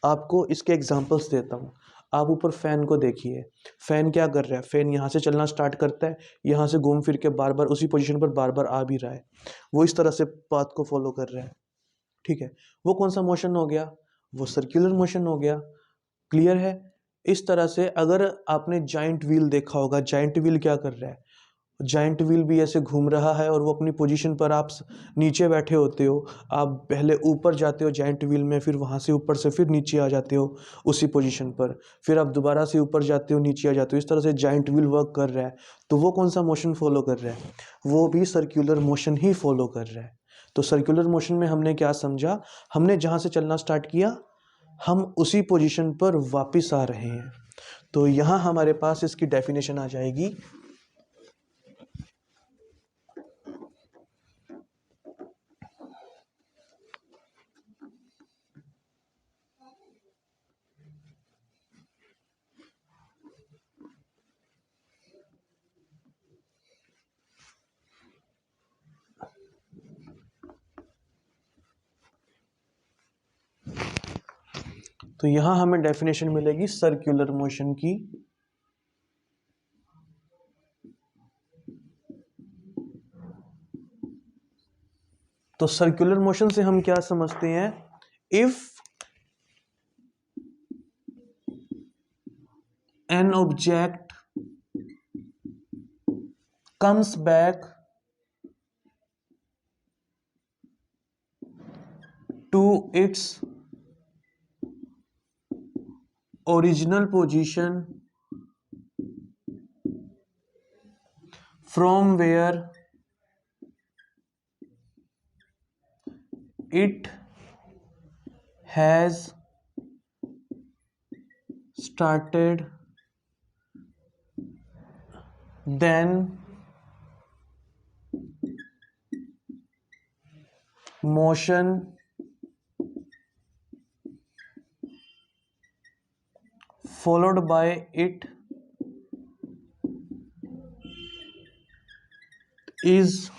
S1: आपको इसके एग्जांपल्स देता हूँ। आप ऊपर फैन को देखिए, फैन क्या कर रहा है, फैन यहाँ से चलना स्टार्ट करता है, यहाँ से घूम फिर के बार बार उसी पोजीशन पर बार बार आ भी रहा है, वो इस तरह से पाथ को फॉलो कर रहा है, ठीक है। वो कौन सा मोशन हो गया, वो सर्कुलर मोशन हो गया। क्लियर है? इस तरह से अगर आपने जाइंट व्हील देखा होगा, जाइंट व्हील क्या कर रहा है, जाइंट व्हील भी ऐसे घूम रहा है और वो अपनी पोजीशन पर, आप नीचे बैठे होते हो, आप पहले ऊपर जाते हो जाइंट व्हील में, फिर वहाँ से ऊपर से फिर नीचे आ जाते हो उसी पोजीशन पर, फिर आप दोबारा से ऊपर जाते हो, नीचे आ जाते हो, इस तरह से जाइंट व्हील वर्क कर रहा है। तो वो कौन सा मोशन फॉलो कर रहा है, वो भी सर्कुलर मोशन ही फॉलो कर रहा है। तो सर्कुलर मोशन में हमने क्या समझा, हमने जहाँ से चलना स्टार्ट किया हम उसी पोजीशन पर वापस आ रहे हैं। तो यहाँ हमारे पास इसकी डेफिनेशन आ जाएगी। तो यहां हमें डेफिनेशन मिलेगी सर्कुलर मोशन की। तो सर्कुलर मोशन से हम क्या समझते हैं, if an object comes back to its original position from where it has started, then motion followed by it is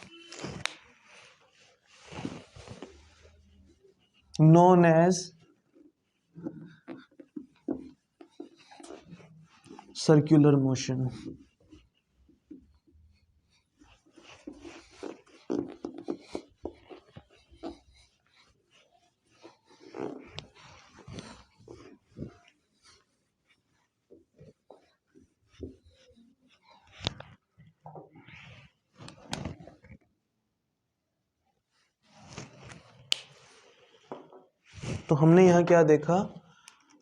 S1: known as circular motion। तो हमने यहां क्या देखा,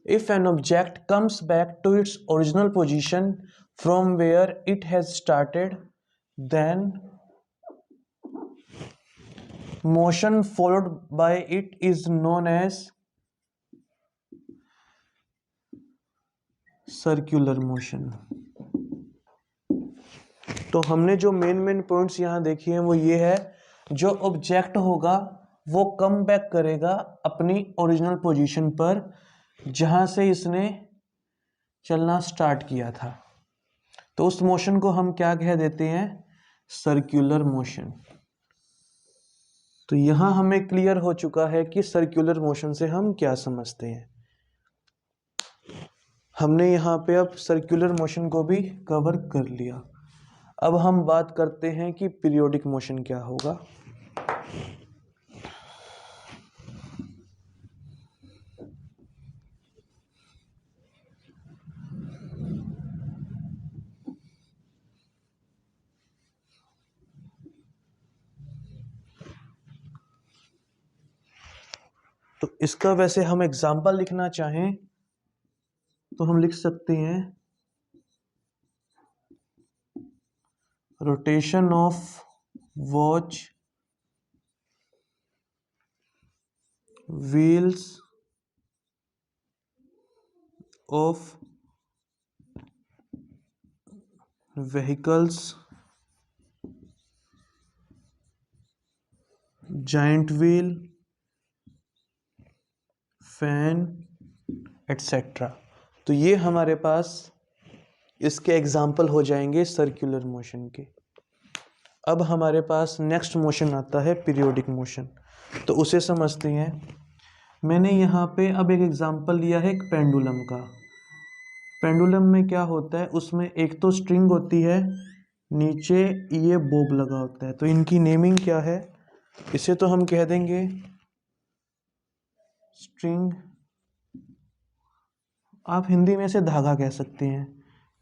S1: if an object comes back to its original position from where it has started, then motion followed by it is known as circular motion. तो हमने जो main points यहाँ देखे हैं वो ये है, जो ऑब्जेक्ट होगा वो कम बैक करेगा अपनी ओरिजिनल पोजीशन पर जहाँ से इसने चलना स्टार्ट किया था। तो उस मोशन को हम क्या कह देते हैं, सर्कुलर मोशन। तो यहाँ हमें क्लियर हो चुका है कि सर्कुलर मोशन से हम क्या समझते हैं। हमने यहाँ पे अब सर्कुलर मोशन को भी कवर कर लिया। अब हम बात करते हैं कि पीरियोडिक मोशन क्या होगा। तो इसका वैसे हम एग्जाम्पल लिखना चाहें तो हम लिख सकते हैं, rotation of watch wheels of vehicles, giant wheel, fan, etcetera. तो ये हमारे पास इसके एग्जाम्पल हो जाएंगे सर्कुलर मोशन के। अब हमारे पास नेक्स्ट मोशन आता है पीरियोडिक मोशन, तो उसे समझते हैं। मैंने यहाँ पे अब एक एग्जाम्पल लिया है एक पेंडुलम का। पेंडुलम में क्या होता है, उसमें एक तो स्ट्रिंग होती है, नीचे ये बोब लगा होता है। तो इनकी नेमिंग क्या है, इसे तो हम कह देंगे स्ट्रिंग, आप हिंदी में से धागा कह सकते हैं।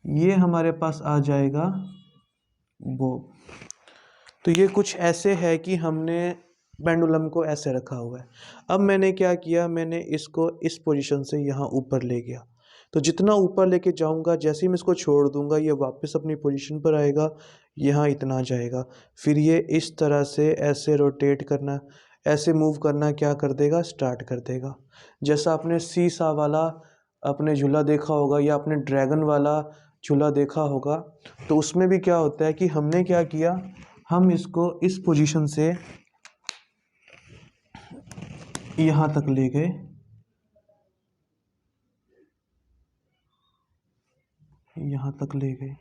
S1: ये हमारे पास आ जाएगा बोब। तो ये कुछ ऐसे है कि हमने पेंडुलम को ऐसे रखा हुआ है। अब मैंने क्या किया, मैंने इसको इस पोजीशन से यहाँ ऊपर ले गया। तो जितना ऊपर लेके जाऊंगा, जैसे ही मैं इसको छोड़ दूंगा, ये वापस अपनी पोजीशन पर आएगा, यहाँ इतना जाएगा। फिर ये इस तरह से ऐसे रोटेट करना, ऐसे मूव करना क्या कर देगा, स्टार्ट कर देगा। जैसा आपने सीसा वाला अपने झूला देखा होगा या आपने ड्रैगन वाला झूला देखा होगा, तो उसमें भी क्या होता है कि हमने क्या किया, हम इसको इस पोजीशन से यहाँ तक ले गए, यहाँ तक ले गए,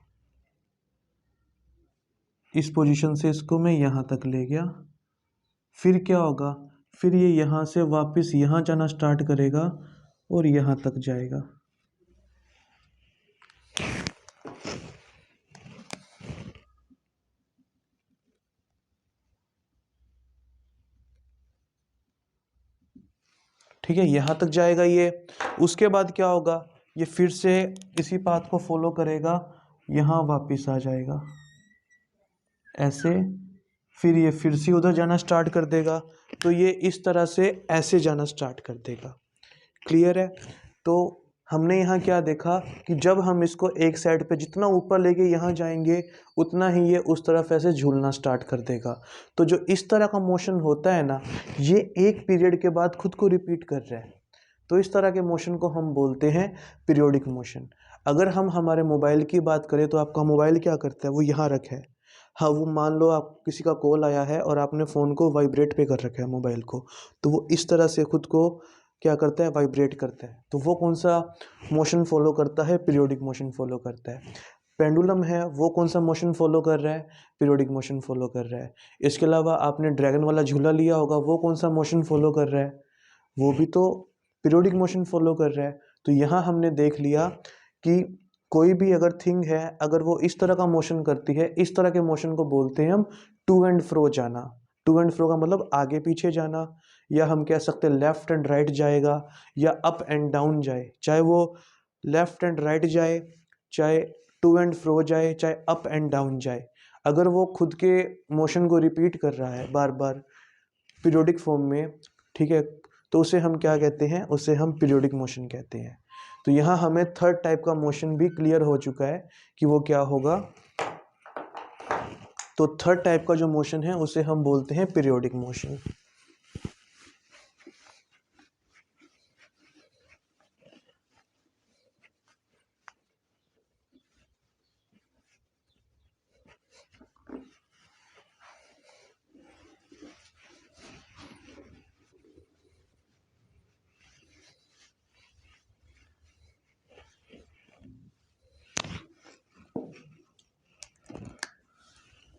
S1: इस पोजीशन से इसको मैं यहाँ तक ले गया। फिर क्या होगा, फिर ये यहाँ से वापस यहाँ जाना स्टार्ट करेगा और यहाँ तक जाएगा। ठीक है, यहाँ तक जाएगा ये। उसके बाद क्या होगा, ये फिर से इसी पाथ को फॉलो करेगा, यहाँ वापस आ जाएगा ऐसे। फिर ये फिर से उधर जाना स्टार्ट कर देगा, तो ये इस तरह से ऐसे जाना स्टार्ट कर देगा। क्लियर है। तो हमने यहाँ क्या देखा कि जब हम इसको एक साइड पे जितना ऊपर लेके यहाँ जाएंगे, उतना ही ये उस तरफ ऐसे झूलना स्टार्ट कर देगा। तो जो इस तरह का मोशन होता है ना, ये एक पीरियड के बाद खुद को रिपीट कर रहा है। तो इस तरह के मोशन को हम बोलते हैं पीरियोडिक मोशन। अगर हम हमारे मोबाइल की बात करें, तो आपका मोबाइल क्या करता है, वो यहाँ रखा है। हाँ, वो मान लो आप किसी का कॉल आया है और आपने फ़ोन को वाइब्रेट पे कर रखा है मोबाइल को, तो वो इस तरह से खुद को क्या करता है, वाइब्रेट करता है। तो वो कौन सा मोशन फॉलो करता है, पीरियोडिक मोशन फॉलो करता है। पेंडुलम है, वो कौन सा मोशन फॉलो कर रहा है, पीरियोडिक मोशन फॉलो कर रहा है। इसके अलावा आपने ड्रैगन वाला झूला लिया होगा, वो कौन सा मोशन फॉलो कर रहा है, वो भी तो पीरियोडिक मोशन फॉलो कर रहा है। तो यहाँ हमने देख लिया कि कोई भी अगर थिंग है, अगर वो इस तरह का मोशन करती है, इस तरह के मोशन को बोलते हैं हम टू एंड फ्रो जाना। टू एंड फ्रो का मतलब आगे पीछे जाना, या हम कह सकते हैं लेफ्ट एंड राइट जाएगा, या अप एंड डाउन जाए। चाहे वो लेफ्ट एंड राइट जाए, चाहे टू एंड फ्रो जाए, चाहे अप एंड डाउन जाए, अगर वो खुद के मोशन को रिपीट कर रहा है बार बार पीरियोडिक फॉर्म में, ठीक है, तो उसे हम क्या कहते हैं, उसे हम पीरियोडिक मोशन कहते हैं। तो यहाँ हमें थर्ड टाइप का मोशन भी क्लियर हो चुका है कि वो क्या होगा। तो थर्ड टाइप का जो मोशन है उसे हम बोलते हैं पीरियोडिक मोशन।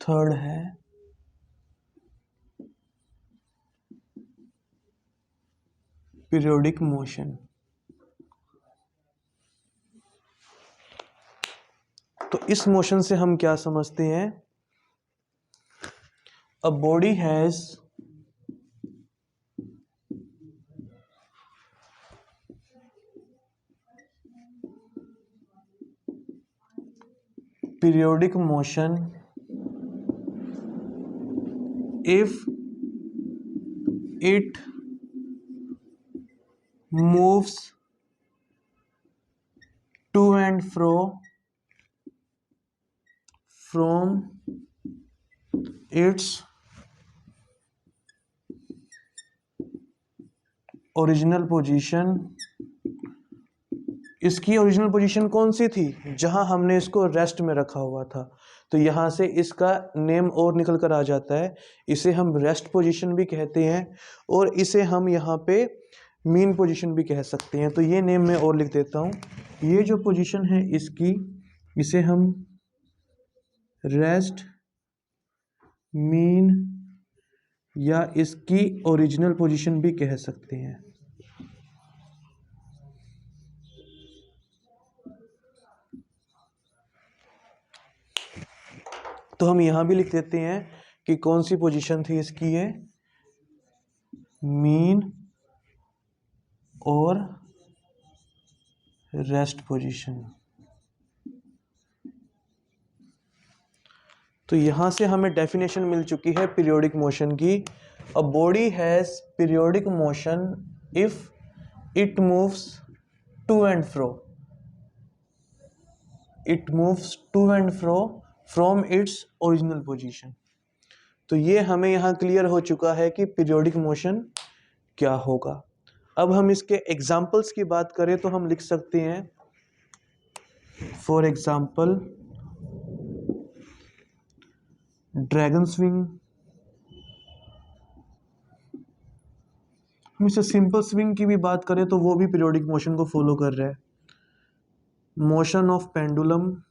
S1: थर्ड है पीरियोडिक मोशन। तो इस मोशन से हम क्या समझते हैं, अ body has periodic motion if it moves to and fro from its original position इसकी ओरिजिनल पोजीशन कौन सी थी, जहां हमने इसको रेस्ट में रखा हुआ था, तो यहाँ से इसका नेम और निकल कर आ जाता है। इसे हम रेस्ट पोजीशन भी कहते हैं और इसे हम यहाँ पे मीन पोजीशन भी कह सकते हैं। तो ये नेम मैं और लिख देता हूँ। ये जो पोजीशन है इसकी, इसे हम रेस्ट, मीन या इसकी ओरिजिनल पोजीशन भी कह सकते हैं। तो हम यहां भी लिख देते हैं कि कौन सी पोजीशन थी इसकी, है मीन और रेस्ट पोजीशन। तो यहां से हमें डेफिनेशन मिल चुकी है पीरियोडिक मोशन की। A body has periodic motion if it moves to and fro, it moves to and fro from its original position. तो ये हमें यहाँ क्लियर हो चुका है कि पीरियोडिक मोशन क्या होगा। अब हम इसके एग्जाम्पल्स की बात करें तो हम लिख सकते हैं, फॉर एग्जाम्पल ड्रैगन स्विंग। हम इसे सिंपल स्विंग की भी बात करें तो वो भी पीरियोडिक मोशन को फॉलो कर रहा है। Motion of pendulum,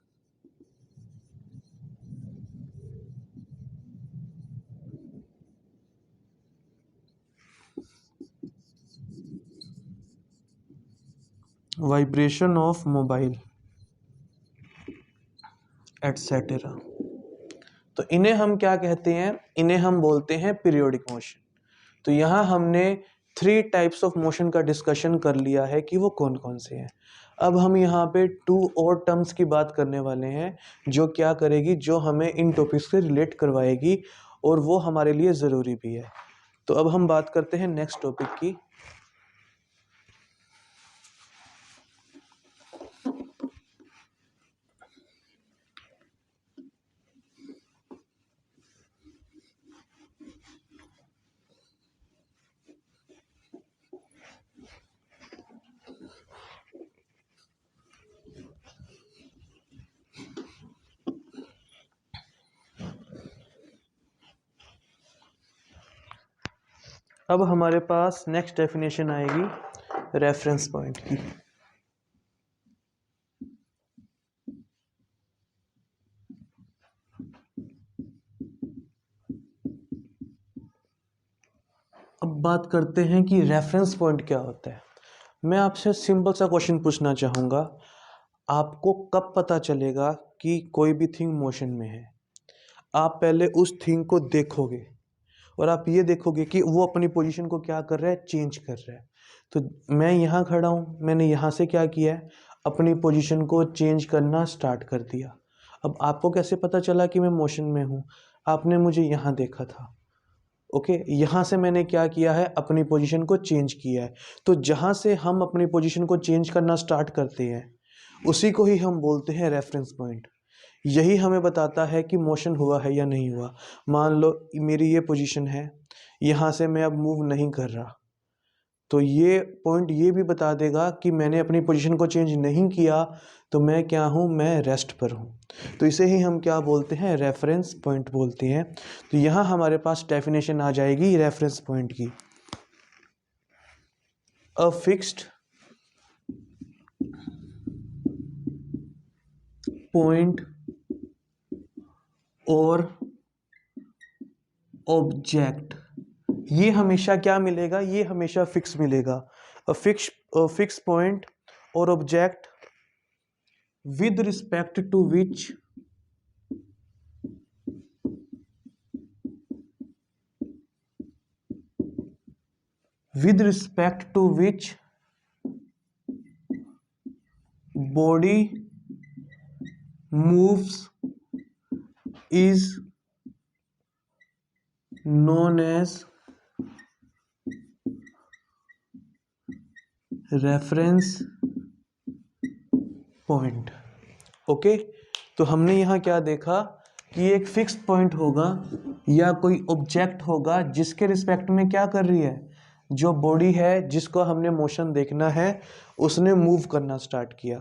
S1: vibration of mobile, etcetera. तो इन्हें हम क्या कहते हैं, इन्हें हम बोलते हैं पीरियोडिक मोशन। तो यहाँ हमने 3 टाइप्स ऑफ मोशन का डिस्कशन कर लिया है कि वो कौन कौन से हैं। अब हम यहाँ पे 2 और टर्म्स की बात करने वाले हैं जो क्या करेगी, जो हमें इन टॉपिक्स से रिलेट करवाएगी और वो हमारे लिए ज़रूरी भी है। तो अब हम बात करते हैं नेक्स्ट टॉपिक की। अब हमारे पास नेक्स्ट डेफिनेशन आएगी रेफरेंस पॉइंट की। अब बात करते हैं कि रेफरेंस पॉइंट क्या होता है। मैं आपसे सिंपल सा क्वेश्चन पूछना चाहूँगा, आपको कब पता चलेगा कि कोई भी थिंग मोशन में है? आप पहले उस थिंग को देखोगे और आप ये देखोगे कि वो अपनी पोजीशन को क्या कर रहा है, चेंज कर रहा है। तो मैं यहाँ खड़ा हूँ, मैंने यहाँ से क्या किया है, अपनी पोजीशन को चेंज करना स्टार्ट कर दिया। अब आपको कैसे पता चला कि मैं मोशन में हूँ? आपने मुझे यहाँ देखा था, ओके, यहाँ से मैंने क्या किया है, अपनी पोजीशन को चेंज किया है। तो जहाँ से हम अपनी पोजीशन को चेंज करना स्टार्ट करते हैं उसी को ही हम बोलते हैं रेफरेंस पॉइंट। यही हमें बताता है कि मोशन हुआ है या नहीं हुआ। मान लो मेरी ये पोजीशन है, यहाँ से मैं अब मूव नहीं कर रहा, तो ये पॉइंट ये भी बता देगा कि मैंने अपनी पोजीशन को चेंज नहीं किया, तो मैं क्या हूँ, मैं रेस्ट पर हूँ। तो इसे ही हम क्या बोलते हैं, रेफरेंस पॉइंट बोलते हैं। तो यहाँ हमारे पास डेफिनेशन आ जाएगी रेफरेंस पॉइंट की। अ फिक्स्ड पॉइंट और ऑब्जेक्ट, ये हमेशा क्या मिलेगा, ये हमेशा फिक्स मिलेगा। अ फिक्स पॉइंट और object with respect to which body moves is known as reference point. Okay, तो हमने यहाँ क्या देखा कि एक फिक्स पॉइंट होगा या कोई ऑब्जेक्ट होगा जिसके रिस्पेक्ट में क्या कर रही है, जो बॉडी है जिसको हमने मोशन देखना है उसने मूव करना स्टार्ट किया।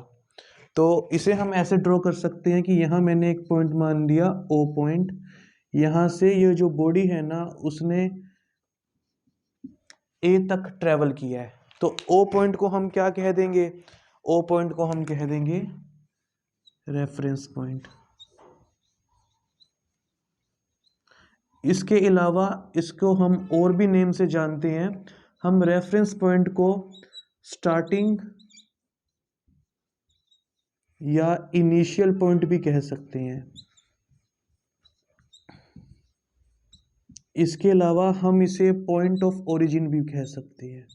S1: तो इसे हम ऐसे ड्रॉ कर सकते हैं कि यहाँ मैंने एक पॉइंट मान लिया ओ पॉइंट, यहाँ से ये जो बॉडी है ना उसने ए तक ट्रेवल किया है, तो ओ पॉइंट को हम क्या कह देंगे, ओ पॉइंट को हम कह देंगे रेफरेंस पॉइंट। इसके अलावा इसको हम और भी नेम से जानते हैं, हम रेफरेंस पॉइंट को स्टार्टिंग या इनिशियल पॉइंट भी कह सकते हैं। इसके अलावा हम इसे पॉइंट ऑफ ओरिजिन भी कह सकते हैं।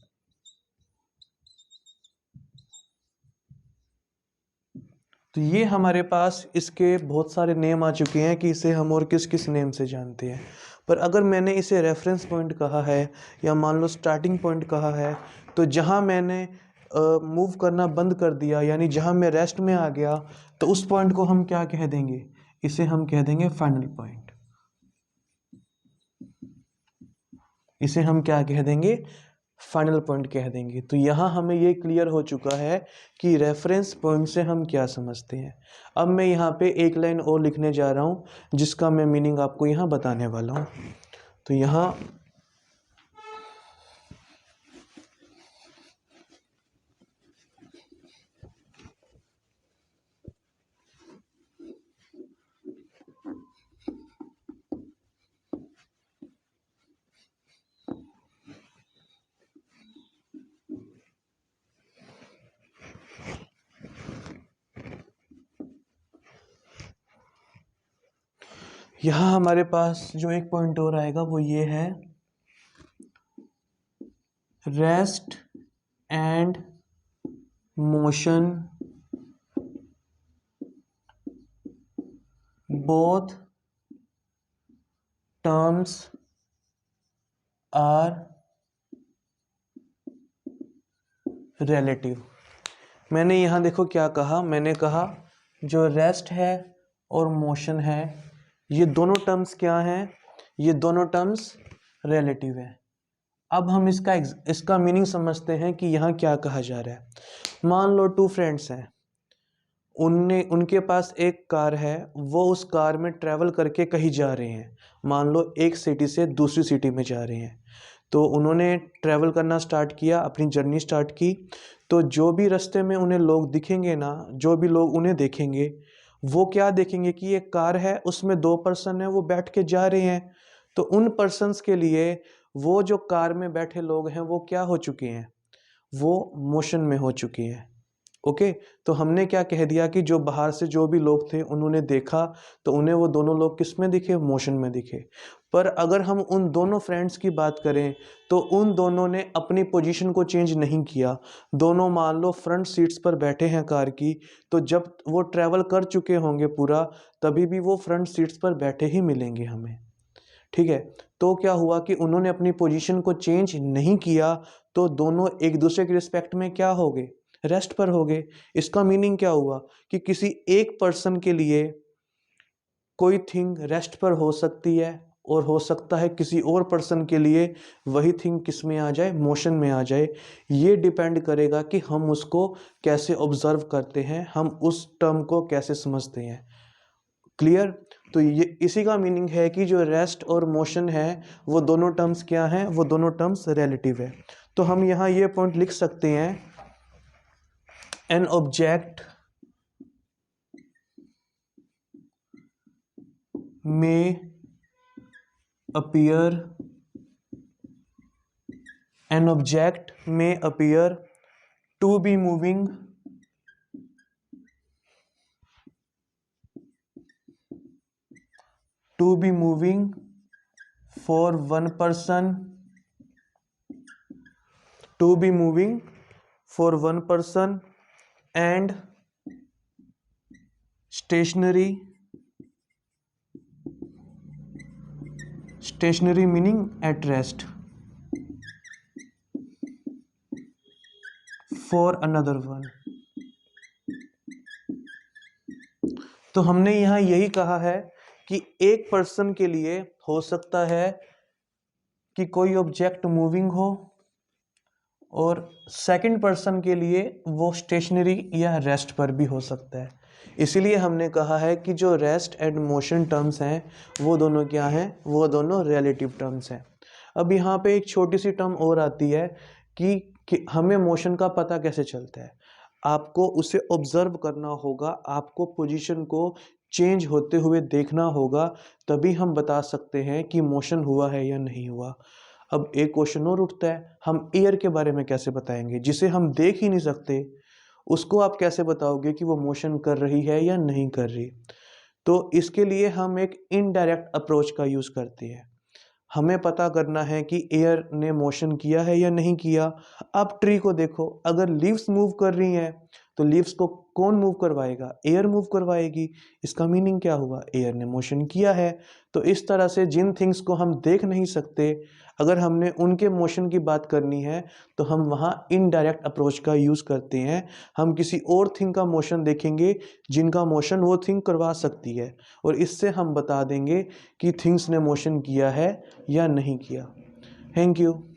S1: तो ये हमारे पास इसके बहुत सारे नेम आ चुके हैं कि इसे हम और किस किस नेम से जानते हैं। पर अगर मैंने इसे रेफरेंस पॉइंट कहा है या मान लो स्टार्टिंग पॉइंट कहा है, तो जहां मैंने मूव करना बंद कर दिया यानी जहां मैं रेस्ट में आ गया, तो उस पॉइंट को हम क्या कह देंगे, इसे हम कह देंगे फाइनल पॉइंट। इसे हम क्या कह देंगे, फाइनल पॉइंट कह देंगे। तो यहाँ हमें ये क्लियर हो चुका है कि रेफरेंस पॉइंट से हम क्या समझते हैं। अब मैं यहाँ पे एक लाइन और लिखने जा रहा हूँ जिसका मैं मीनिंग आपको यहाँ बताने वाला हूँ। तो यहाँ यहाँ हमारे पास जो एक पॉइंट और आएगा वो ये है, rest and motion both terms are relative. मैंने यहाँ देखो क्या कहा, मैंने कहा जो रेस्ट है और मोशन है ये दोनों टर्म्स क्या हैं, ये दोनों टर्म्स रिलेटिव है। अब हम इसका मीनिंग समझते हैं कि यहाँ क्या कहा जा रहा है। मान लो टू फ्रेंड्स हैं, उनके पास एक कार है, वो उस कार में ट्रैवल करके कहीं जा रहे हैं, मान लो एक सिटी से दूसरी सिटी में जा रहे हैं। तो उन्होंने ट्रैवल करना स्टार्ट किया, अपनी जर्नी स्टार्ट की। तो जो भी रास्ते में उन्हें लोग दिखेंगे ना, जो भी लोग उन्हें देखेंगे वो क्या देखेंगे कि एक कार है उसमें दो पर्सन है वो बैठ के जा रहे हैं। तो उन पर्सन्स के लिए वो जो कार में बैठे लोग हैं वो क्या हो चुके हैं, वो मोशन में हो चुके हैं। ओके, तो हमने क्या कह दिया कि जो बाहर से जो भी लोग थे उन्होंने देखा तो उन्हें वो दोनों लोग किस में दिखे, मोशन में दिखे। पर अगर हम उन दोनों फ्रेंड्स की बात करें तो उन दोनों ने अपनी पोजीशन को चेंज नहीं किया। दोनों मान लो फ्रंट सीट्स पर बैठे हैं कार की, तो जब वो ट्रैवल कर चुके होंगे पूरा, तभी भी वो फ्रंट सीट्स पर बैठे ही मिलेंगे हमें। ठीक है, तो क्या हुआ कि उन्होंने अपनी पोजीशन को चेंज नहीं किया, तो दोनों एक दूसरे के रिस्पेक्ट में क्या हो गए, रेस्ट पर हो गए। इसका मीनिंग क्या हुआ कि किसी एक पर्सन के लिए कोई थिंग रेस्ट पर हो सकती है और हो सकता है किसी और पर्सन के लिए वही थिंग किस में आ जाए, मोशन में आ जाए। ये डिपेंड करेगा कि हम उसको कैसे ऑब्जर्व करते हैं, हम उस टर्म को कैसे समझते हैं। क्लियर? तो ये इसी का मीनिंग है कि जो रेस्ट और मोशन है वो दोनों टर्म्स क्या हैं, वो दोनों टर्म्स रिलेटिव है। तो हम यहाँ ये पॉइंट लिख सकते हैं, an object may appear an object may appear to be moving for one person, to be moving for one person and stationary meaning at rest for another one। तो हमने यहाँ यही कहा है कि एक पर्सन के लिए हो सकता है कि कोई ऑब्जेक्ट मूविंग हो और सेकंड पर्सन के लिए वो स्टेशनरी या रेस्ट पर भी हो सकता है। इसीलिए हमने कहा है कि जो रेस्ट एंड मोशन टर्म्स हैं वो दोनों क्या हैं, वो दोनों रिलेटिव टर्म्स हैं। अब यहाँ पे एक छोटी सी टर्म और आती है कि हमें मोशन का पता कैसे चलता है। आपको उसे ऑब्जर्व करना होगा, आपको पोजीशन को चेंज होते हुए देखना होगा, तभी हम बता सकते हैं कि मोशन हुआ है या नहीं हुआ। अब एक क्वेश्चन और उठता है, हम एयर के बारे में कैसे बताएंगे जिसे हम देख ही नहीं सकते, उसको आप कैसे बताओगे कि वो मोशन कर रही है या नहीं कर रही। तो इसके लिए हम एक इनडायरेक्ट अप्रोच का यूज़ करते हैं। हमें पता करना है कि एयर ने मोशन किया है या नहीं किया। आप ट्री को देखो, अगर लीव्स मूव कर रही हैं तो लीव्स को कौन मूव करवाएगा, एयर मूव करवाएगी। इसका मीनिंग क्या हुआ, एयर ने मोशन किया है। तो इस तरह से जिन थिंग्स को हम देख नहीं सकते, अगर हमने उनके मोशन की बात करनी है तो हम वहाँ इनडायरेक्ट अप्रोच का यूज़ करते हैं। हम किसी और थिंग का मोशन देखेंगे जिनका मोशन वो थिंग करवा सकती है, और इससे हम बता देंगे कि थिंग्स ने मोशन किया है या नहीं किया। Thank you.